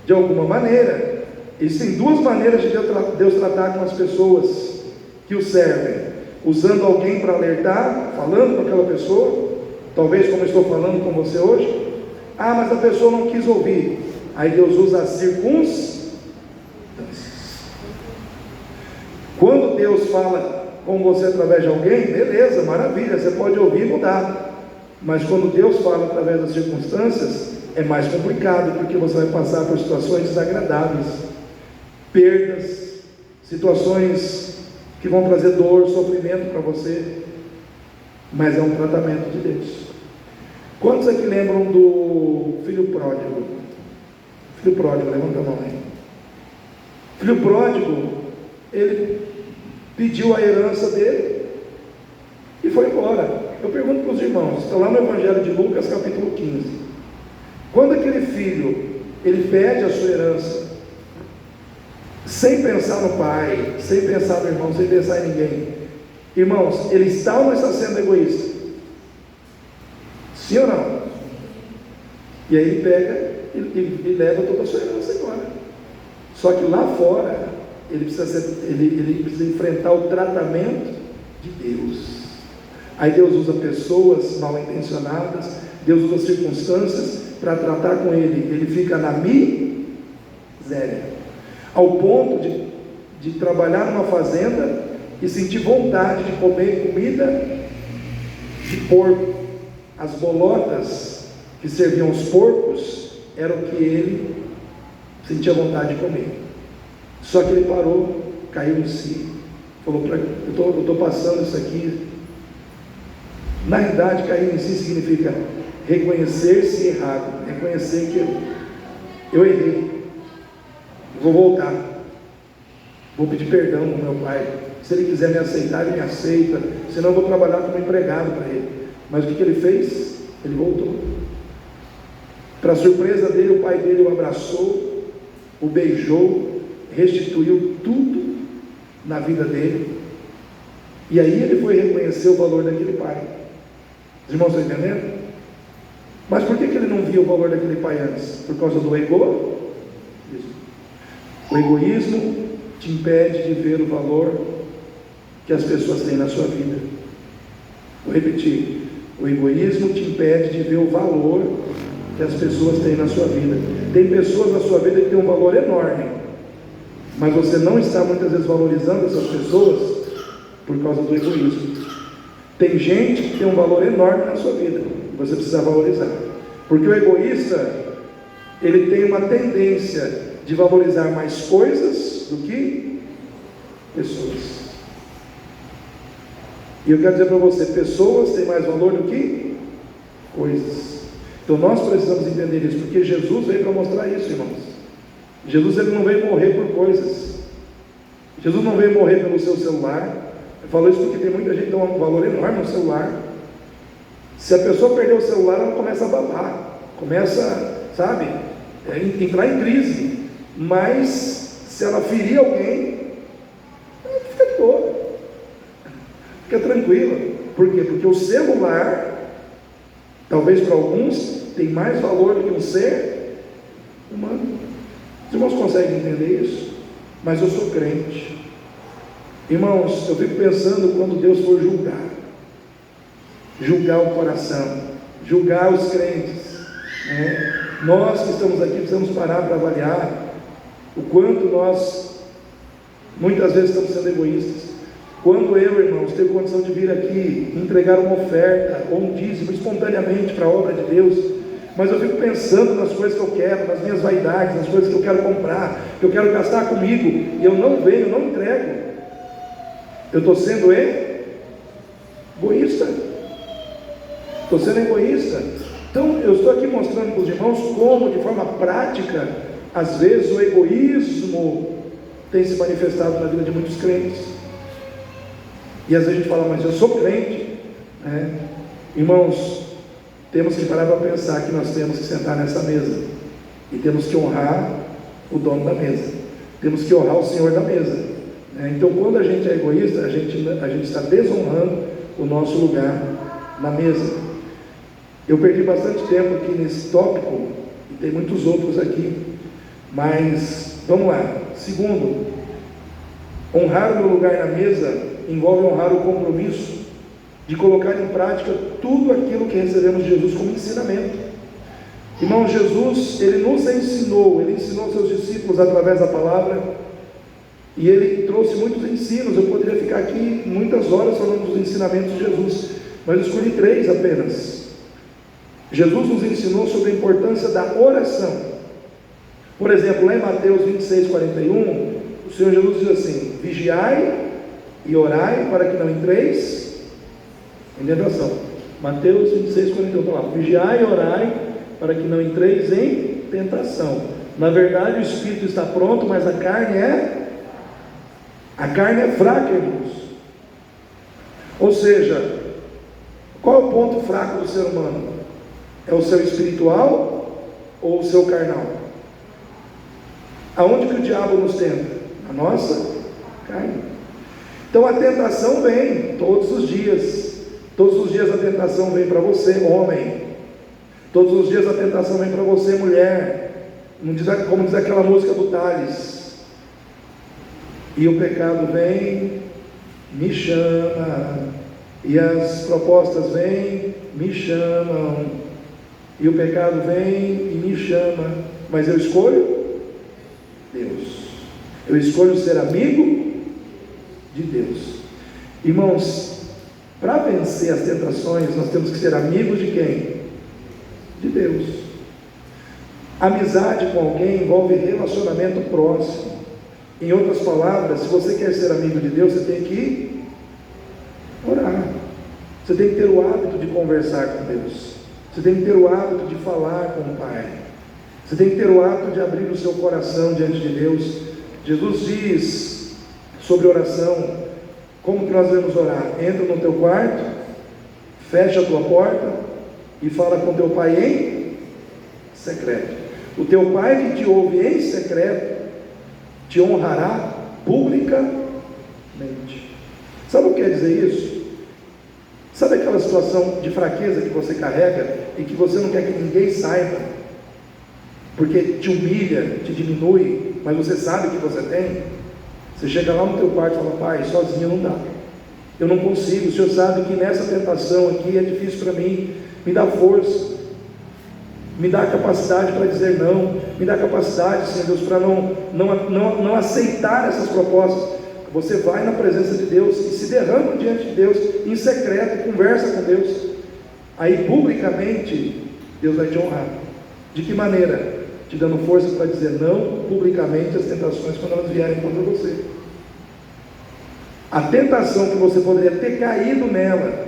de alguma maneira. Existem duas maneiras de Deus tratar com as pessoas que o servem: usando alguém para alertar, falando com aquela pessoa, talvez como eu estou falando com você hoje. Ah, mas a pessoa não quis ouvir. Aí Deus usa as circunstâncias. Quando Deus fala com você através de alguém, beleza, maravilha, você pode ouvir e mudar. Mas quando Deus fala através das circunstâncias, é mais complicado, porque você vai passar por situações desagradáveis, perdas, situações que vão trazer dor, sofrimento para você, mas é um tratamento de Deus. Quantos aqui lembram do filho pródigo? Filho pródigo, levanta a mão aí. Filho pródigo, ele pediu a herança dele e foi embora. Eu pergunto para os irmãos, está lá no Evangelho de Lucas, capítulo 15. Quando aquele filho, ele pede a sua herança, sem pensar no pai, sem pensar no irmão, sem pensar em ninguém, irmãos, ele está ou não está sendo egoísta? Sim ou não? E aí ele pega e leva toda a sua herança embora. Só que lá fora, ele precisa enfrentar o tratamento de Deus. Aí Deus usa pessoas mal intencionadas, Deus usa circunstâncias para tratar com ele. Ele fica na miséria, ao ponto de trabalhar numa fazenda e sentir vontade de comer comida de porco. As bolotas que serviam aos porcos eram o que ele sentia vontade de comer. Só que ele parou, caiu em si, falou: eu estou passando isso aqui. Na realidade, cair em si significa reconhecer-se errado, reconhecer que eu errei, vou voltar, vou pedir perdão ao meu pai. Se ele quiser me aceitar, ele me aceita, senão eu vou trabalhar como empregado para ele. Mas o que ele fez? Ele voltou. Para surpresa dele, o pai dele o abraçou, o beijou, restituiu tudo na vida dele, e aí ele foi reconhecer o valor daquele pai. Os irmãos estão entendendo? Mas por que ele não via o valor daquele pai antes? Por causa do egoísmo. O egoísmo te impede de ver o valor que as pessoas têm na sua vida. Vou repetir: o egoísmo te impede de ver o valor que as pessoas têm na sua vida. Tem pessoas na sua vida que têm um valor enorme, mas você não está muitas vezes valorizando essas pessoas por causa do egoísmo. Tem gente que tem um valor enorme na sua vida, você precisa valorizar, porque o egoísta, ele tem uma tendência de valorizar mais coisas do que pessoas. E eu quero dizer para você, pessoas têm mais valor do que coisas. Então nós precisamos entender isso, porque Jesus veio para mostrar isso, irmãos. Jesus, ele não veio morrer por coisas. Jesus não veio morrer pelo seu celular. Eu falo isso porque tem muita gente que dá um valor enorme no celular. Se a pessoa perder o celular, ela começa a babar, começa, sabe, entrar em crise. Mas se ela ferir alguém, ela fica de boa, fica tranquila. Por quê? Porque o celular, talvez para alguns, tem mais valor do que um ser humano. Os irmãos conseguem entender isso? Mas eu sou crente. Irmãos, eu fico pensando quando Deus for julgar o coração, julgar os crentes, né? Nós que estamos aqui precisamos parar para avaliar o quanto nós muitas vezes estamos sendo egoístas. Quando eu, irmãos, tenho condição de vir aqui entregar uma oferta ou um dízimo espontaneamente para a obra de Deus, mas eu fico pensando nas coisas que eu quero, nas minhas vaidades, nas coisas que eu quero comprar, que eu quero gastar comigo, e eu não venho, não entrego. Eu estou sendo egoísta. Estou sendo egoísta. Então eu estou aqui mostrando para os irmãos como, de forma prática, às vezes o egoísmo tem se manifestado na vida de muitos crentes. E às vezes a gente fala: mas eu sou crente, né? Irmãos, temos que parar para pensar que nós temos que sentar nessa mesa e temos que honrar o dono da mesa, temos que honrar o Senhor da mesa. Então, quando a gente é egoísta, a gente está desonrando o nosso lugar na mesa. Eu perdi bastante tempo aqui nesse tópico, e tem muitos outros aqui, mas vamos lá. Segundo, honrar o meu lugar na mesa envolve honrar o compromisso de colocar em prática tudo aquilo que recebemos de Jesus como ensinamento. Irmão, Jesus, ele nos ensinou, ele ensinou seus discípulos através da palavra. E ele trouxe muitos ensinos. Eu poderia ficar aqui muitas horas falando dos ensinamentos de Jesus, mas eu escolhi 3 apenas. Jesus nos ensinou sobre a importância da oração. Por exemplo, lá em Mateus 26:41, o Senhor Jesus diz assim: vigiai e orai para que não entreis em tentação. Mateus 26, 41, vamos lá. Vigiai e orai para que não entreis em tentação. Na verdade o espírito está pronto, mas a carne é fraca, irmãos. Ou seja, qual é o ponto fraco do ser humano? É o seu espiritual ou o seu carnal? Aonde que o diabo nos tenta? A nossa carne. Então a tentação vem todos os dias. Todos os dias a tentação vem para você, homem. Todos os dias a tentação vem para você, mulher. Como diz aquela música do Tales. E o pecado vem, me chama. E as propostas vêm, me chamam. E o pecado vem e me chama. Mas eu escolho Deus. Eu escolho ser amigo de Deus. Irmãos, para vencer as tentações, nós temos que ser amigos de quem? De Deus. Amizade com alguém envolve relacionamento próximo. Em outras palavras, se você quer ser amigo de Deus, você tem que orar. Você tem que ter o hábito de conversar com Deus. Você tem que ter o hábito de falar com o Pai. Você tem que ter o hábito de abrir o seu coração diante de Deus. Jesus diz sobre oração, como que nós devemos orar? Entra no teu quarto, fecha a tua porta e fala com teu Pai em secreto. O teu Pai que te ouve em secreto te honrará publicamente. Sabe o que quer dizer isso? Sabe aquela situação de fraqueza que você carrega e que você não quer que ninguém saiba, porque te humilha, te diminui, mas você sabe que você tem? Você chega lá no teu quarto e fala: Pai, sozinho não dá, eu não consigo, o Senhor sabe que nessa tentação aqui é difícil para mim, me dá força, me dá capacidade para dizer não, me dá capacidade, Senhor Deus, para não aceitar essas propostas. Você vai na presença de Deus e se derrama diante de Deus, em secreto, conversa com Deus. Aí publicamente Deus vai te honrar. De que maneira? Te dando força para dizer não publicamente às tentações quando elas vierem contra você. A tentação que você poderia ter caído nela,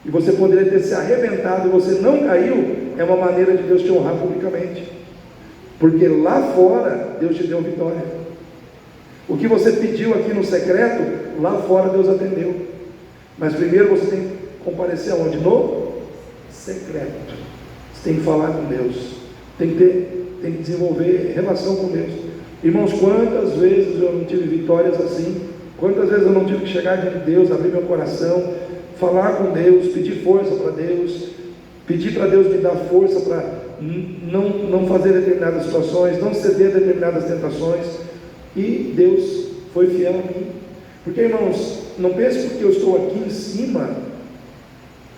e você poderia ter se arrebentado e você não caiu, é uma maneira de Deus te honrar publicamente, porque lá fora Deus te deu vitória. O que você pediu aqui no secreto, lá fora Deus atendeu. Mas primeiro você tem que comparecer aonde? No secreto. Você tem que falar com Deus, tem que desenvolver relação com Deus. Irmãos, quantas vezes eu não tive vitórias assim? Quantas vezes eu não tive que chegar diante de Deus, abrir meu coração, falar com Deus, pedir força para Deus, pedir para Deus me dar força para não fazer determinadas situações, não ceder a determinadas tentações. E Deus foi fiel a mim. Porque, irmãos, não pense porque eu estou aqui em cima,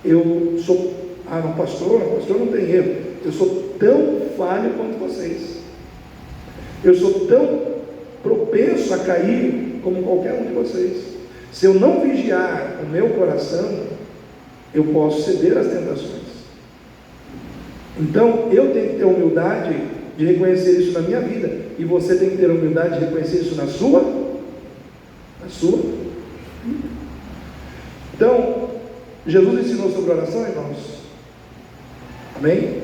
eu sou, não, pastor não tem erro. Eu sou tão falho quanto vocês. Eu sou tão propenso a cair como qualquer um de vocês. Se eu não vigiar o meu coração, eu posso ceder às tentações. Então, eu tenho que ter humildade de reconhecer isso na minha vida, e você tem que ter a humildade de reconhecer isso na sua. Então, Jesus ensinou sobre oração, irmãos. Amém?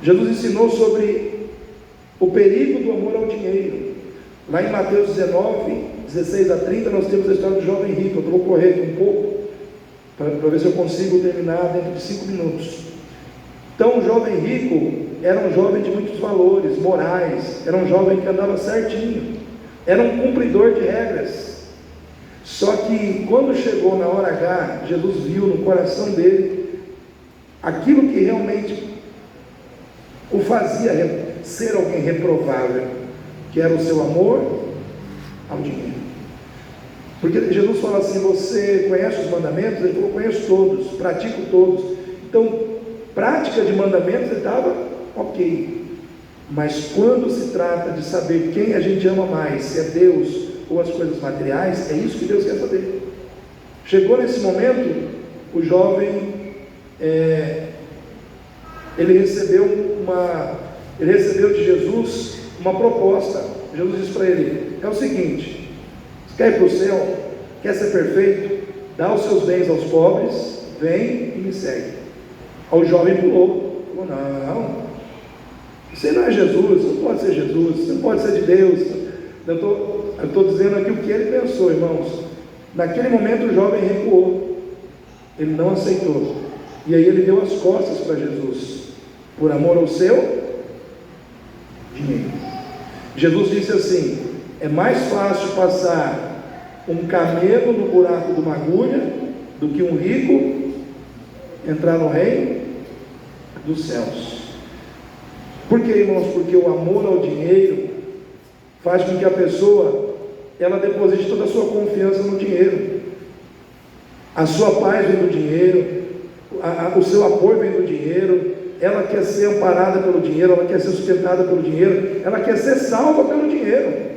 Jesus ensinou sobre o perigo do amor ao dinheiro. Lá em Mateus 19, 16 a 30, nós temos a história do jovem rico. Eu vou correr aqui um pouco, para ver se eu consigo terminar dentro de 5 minutos. Então, o jovem rico era um jovem de muitos valores morais, era um jovem que andava certinho, era um cumpridor de regras. Só que quando chegou na hora H, Jesus viu no coração dele aquilo que realmente o fazia ser alguém reprovável, que era o seu amor ao dinheiro. Porque Jesus fala assim: você conhece os mandamentos? Ele falou: conheço todos, pratico todos. Então, prática de mandamentos ele estava ok, mas quando se trata de saber quem a gente ama mais, se é Deus ou as coisas materiais, é isso que Deus quer saber. Chegou nesse momento, o jovem ele recebeu de Jesus uma proposta. Jesus disse para ele: é o seguinte, você quer ir para o céu? quer ser perfeito? Dá os seus bens aos pobres, vem e me segue. O jovem pulou, falou: não, você não é Jesus, você não pode ser Jesus, você não pode ser de Deus. Eu estou dizendo aqui o que ele pensou, irmãos. Naquele momento o jovem recuou, ele não aceitou, e aí ele deu as costas para Jesus, por amor ao seu dinheiro. Jesus disse assim: é mais fácil passar um camelo no buraco de uma agulha do que um rico entrar no reino dos céus. Por que, irmãos? Porque o amor ao dinheiro faz com que a pessoa, ela deposite toda a sua confiança no dinheiro. A sua paz vem do dinheiro, o seu apoio vem do dinheiro. Ela quer ser amparada pelo dinheiro, ela quer ser sustentada pelo dinheiro, ela quer ser salva pelo dinheiro.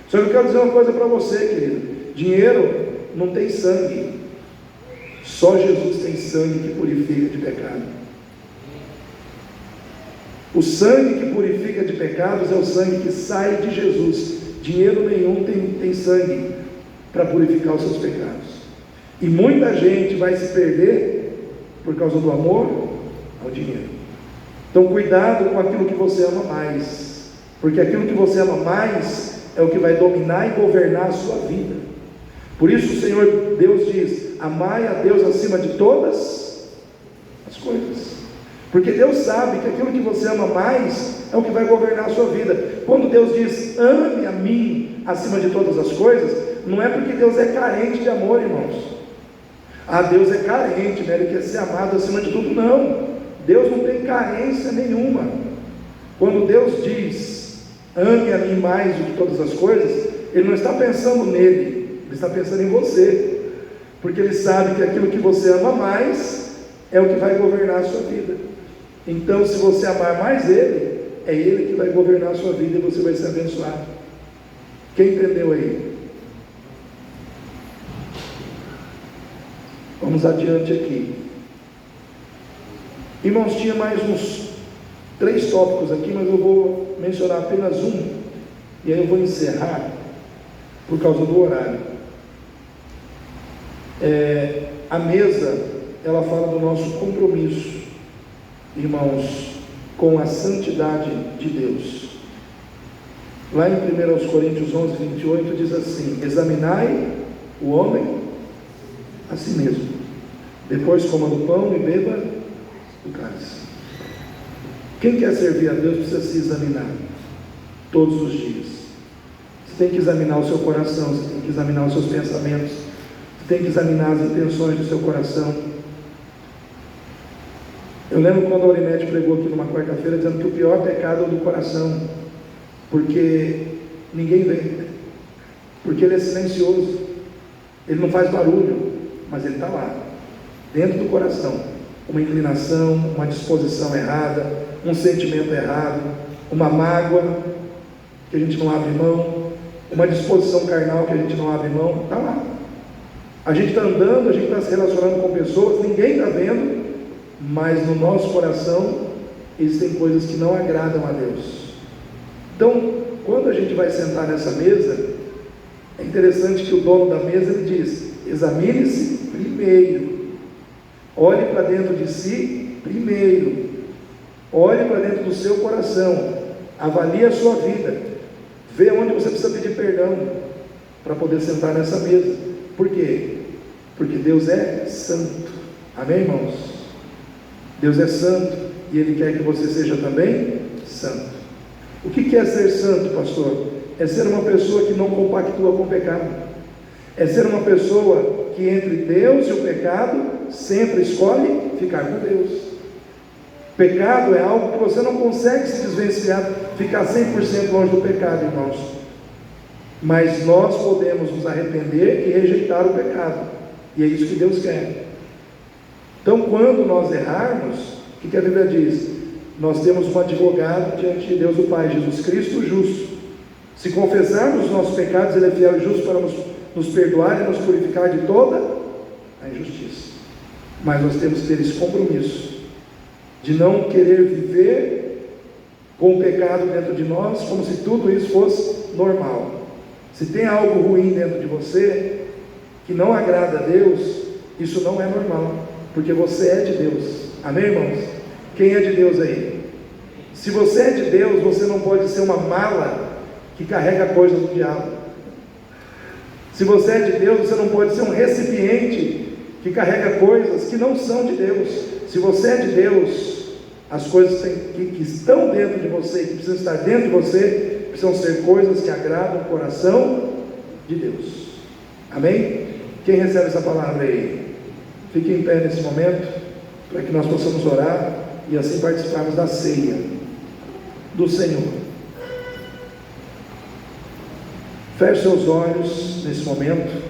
Só que eu quero dizer uma coisa para você, querido: dinheiro não tem sangue, só Jesus tem sangue que purifica de pecado. O sangue que purifica de pecados é o sangue que sai de Jesus. Dinheiro nenhum tem sangue para purificar os seus pecados. E muita gente vai se perder por causa do amor ao dinheiro. Então cuidado com aquilo que você ama mais, porque aquilo que você ama mais é o que vai dominar e governar a sua vida. Por isso o Senhor Deus diz: amai a Deus acima de todas as coisas, porque Deus sabe que aquilo que você ama mais é o que vai governar a sua vida. Quando Deus diz: ame a mim acima de todas as coisas, não é porque Deus é carente de amor, irmãos. Deus é carente, né? Ele quer ser amado acima de tudo. Não, Deus não tem carência nenhuma. Quando Deus diz: ame a mim mais do que todas as coisas, Ele não está pensando nele, Ele está pensando em você, porque Ele sabe que aquilo que você ama mais é o que vai governar a sua vida. Então, se você amar mais Ele, é Ele que vai governar a sua vida e você vai ser abençoado. Quem entendeu aí? Vamos adiante aqui. Irmãos, tinha mais uns 3 tópicos aqui, mas eu vou mencionar apenas um, e aí eu vou encerrar por causa do horário. A mesa, ela fala do nosso compromisso, irmãos, com a santidade de Deus. Lá em 1 Coríntios 11:28 diz assim: examinai o homem a si mesmo, depois coma do pão e beba do cálice. Quem quer servir a Deus precisa se examinar todos os dias. Você tem que examinar o seu coração, você tem que examinar os seus pensamentos, você tem que examinar as intenções do seu coração. Eu lembro quando a Aurinete pregou aqui numa quarta-feira, dizendo que o pior pecado é o do coração, porque ninguém vê, porque ele é silencioso, ele não faz barulho, mas ele está lá, dentro do coração, uma inclinação, uma disposição errada, um sentimento errado, uma mágoa que a gente não abre mão, uma disposição carnal que a gente não abre mão, está lá. A gente está andando, a gente está se relacionando com pessoas, ninguém está vendo, mas no nosso coração existem coisas que não agradam a Deus. Então, quando a gente vai sentar nessa mesa, é interessante que o dono da mesa, ele diz: examine-se primeiro, olhe para dentro de si primeiro, olhe para dentro do seu coração, avalie a sua vida, vê onde você precisa pedir perdão para poder sentar nessa mesa. Por quê? Porque Deus é santo. Amém, irmãos? Deus é santo e Ele quer que você seja também santo. O que é ser santo, pastor? É ser uma pessoa que não compactua com o pecado, é ser uma pessoa que entre Deus e o pecado sempre escolhe ficar com Deus. Pecado é algo que você não consegue se desvencilhar, ficar 100% longe do pecado, irmãos, mas nós podemos nos arrepender e rejeitar o pecado, e é isso que Deus quer. Então, quando nós errarmos, o que a Bíblia diz? Nós temos um advogado diante de Deus o Pai, Jesus Cristo justo. Se confessarmos os nossos pecados, Ele é fiel e justo para nos perdoar e nos purificar de toda a injustiça. Mas nós temos que ter esse compromisso de não querer viver com o pecado dentro de nós como se tudo isso fosse normal. Se tem algo ruim dentro de você, que não agrada a Deus, isso não é normal, porque você é de Deus. Amém, irmãos? Quem é de Deus aí? Se você é de Deus, você não pode ser uma mala que carrega coisas do diabo. Se você é de Deus, você não pode ser um recipiente que carrega coisas que não são de Deus. Se você é de Deus, as coisas que estão dentro de você, que precisam estar dentro de você, precisam ser coisas que agradam o coração de Deus. Amém? Quem recebe essa palavra aí? Fique em pé nesse momento, para que nós possamos orar e assim participarmos da ceia do Senhor. Feche seus olhos nesse momento.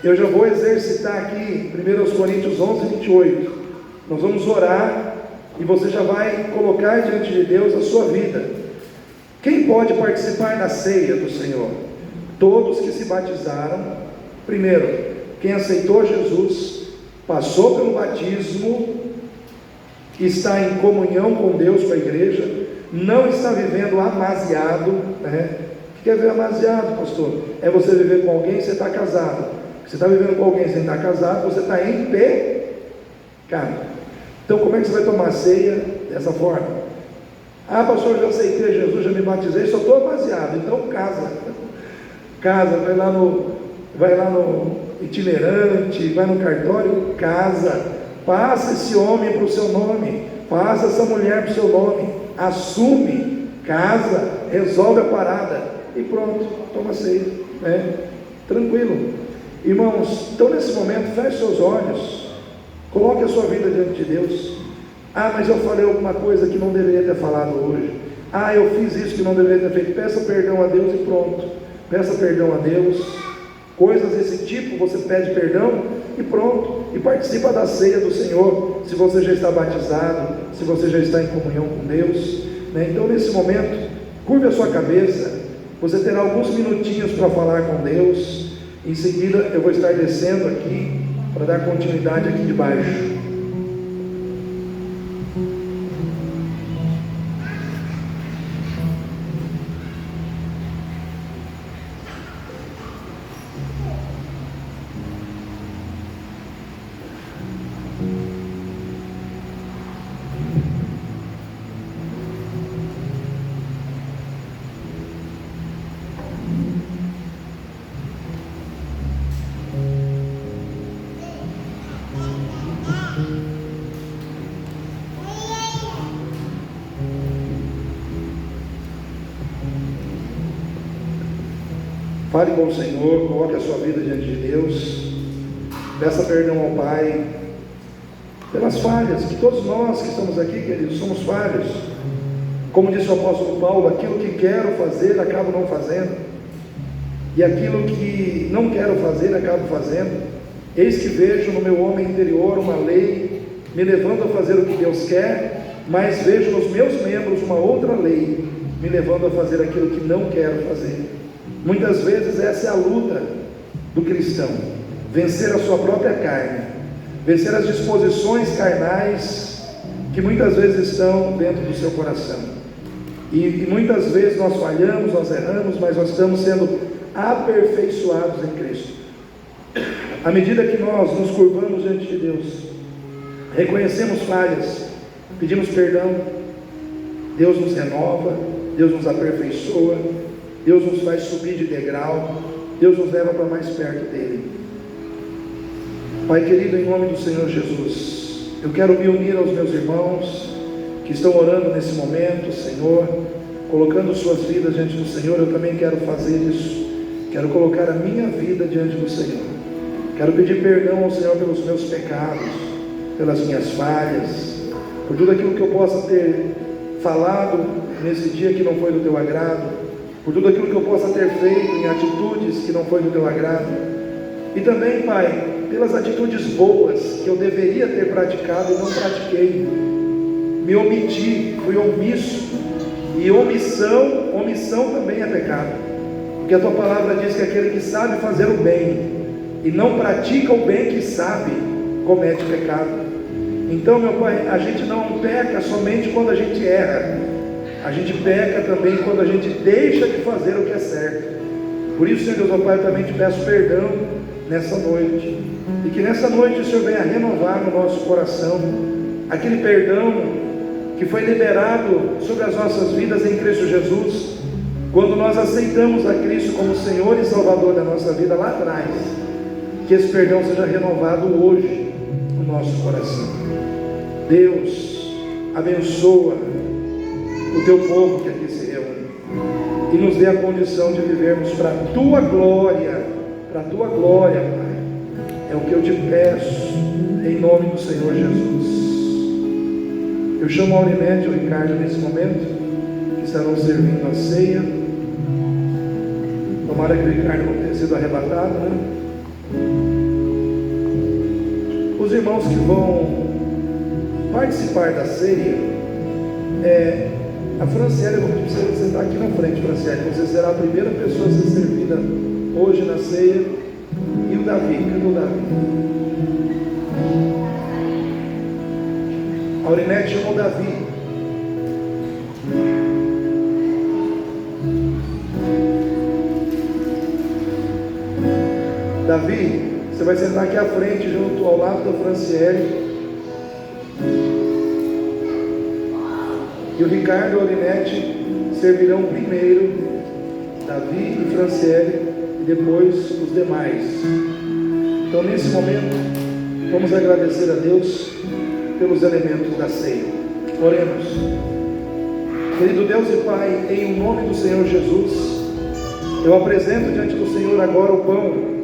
Eu já vou exercitar aqui 1 Coríntios 11, 28. Nós vamos orar e você já vai colocar diante de Deus a sua vida. Quem pode participar da ceia do Senhor? Todos que se batizaram. Primeiro, quem aceitou Jesus, passou pelo batismo, está em comunhão com Deus, com a igreja, não está vivendo amasiado, né? O que é ver amasiado, pastor? É você viver com alguém e você está casado. Você está vivendo com alguém sem estar casado, você está em pecado. Então como é que você vai tomar a ceia dessa forma? Ah, pastor, eu já aceitei Jesus, já me batizei, só estou amasiado. Então casa, vai lá no itinerante, vai no cartório, casa, passa esse homem para o seu nome, passa essa mulher para o seu nome, assume, casa, resolve a parada e pronto, toma ceia, né? Tranquilo. Irmãos, então nesse momento, feche seus olhos, coloque a sua vida diante de Deus. Ah, mas eu falei alguma coisa que não deveria ter falado hoje. Ah, eu fiz isso que não deveria ter feito. Peça perdão a Deus e pronto. Peça perdão a Deus. Coisas desse tipo, você pede perdão e pronto. E participa da ceia do Senhor, se você já está batizado, se você já está em comunhão com Deus, né? Então nesse momento, curve a sua cabeça. Você terá alguns minutinhos para falar com Deus. Em seguida eu vou estar descendo aqui para dar continuidade aqui de baixo. Fale com o Senhor, coloque a sua vida diante de Deus, peça perdão ao Pai pelas falhas, que todos nós que estamos aqui, queridos, somos falhos. Como disse o apóstolo Paulo, aquilo que quero fazer, acabo não fazendo, e aquilo que não quero fazer, acabo fazendo. Eis que vejo no meu homem interior uma lei, me levando a fazer o que Deus quer, mas vejo nos meus membros uma outra lei, me levando a fazer aquilo que não quero fazer. Muitas vezes essa é a luta do cristão, vencer a sua própria carne, vencer as disposições carnais que muitas vezes estão dentro do seu coração, e muitas vezes nós falhamos, nós erramos, mas nós estamos sendo aperfeiçoados em Cristo. À medida que nós nos curvamos diante de Deus, reconhecemos falhas, pedimos perdão, Deus nos renova, Deus nos aperfeiçoa, Deus nos faz subir de degrau, Deus nos leva para mais perto dEle. Pai querido, em nome do Senhor Jesus, eu quero me unir aos meus irmãos que estão orando nesse momento, Senhor, colocando suas vidas diante do Senhor. Eu também quero fazer isso, quero colocar a minha vida diante do Senhor, quero pedir perdão ao Senhor pelos meus pecados, pelas minhas falhas, por tudo aquilo que eu possa ter falado nesse dia que não foi do teu agrado, por tudo aquilo que eu possa ter feito em atitudes que não foi do teu agrado, e também, Pai, pelas atitudes boas que eu deveria ter praticado e não pratiquei, me omiti, fui omisso, e omissão também é pecado, porque a tua palavra diz que aquele que sabe fazer o bem e não pratica o bem que sabe, comete pecado. Então, meu Pai, a gente não peca somente quando a gente erra, a gente peca também quando a gente deixa de fazer o que é certo. Por isso, Senhor Deus, meu Pai, eu também te peço perdão nessa noite, e que nessa noite o Senhor venha renovar no nosso coração aquele perdão que foi liberado sobre as nossas vidas em Cristo Jesus, quando nós aceitamos a Cristo como Senhor e Salvador da nossa vida lá atrás. Que esse perdão seja renovado hoje no nosso coração. Deus, abençoa o teu povo que aqui se reúne e nos dê a condição de vivermos para a tua glória, Pai. É o que eu te peço, em nome do Senhor Jesus. Eu chamo a Aurinete e o Ricardo nesse momento, que estarão servindo a ceia. Tomara que o Ricardo não tenha sido arrebatado, né? Os irmãos que vão participar da ceia, a Franciele, eu vou pedir para você sentar aqui na frente, Franciele. Você será a primeira pessoa a ser servida hoje na ceia. E o Davi, cadê o Davi? A Aurinete chamou o Davi. Davi, você vai sentar aqui à frente, junto ao lado da Franciele. E o Ricardo e a Aurinete servirão primeiro, Davi e Franciele, e depois os demais. Então, nesse momento, vamos agradecer a Deus pelos elementos da ceia. Oremos. Querido Deus e Pai, em nome do Senhor Jesus, eu apresento diante do Senhor agora o pão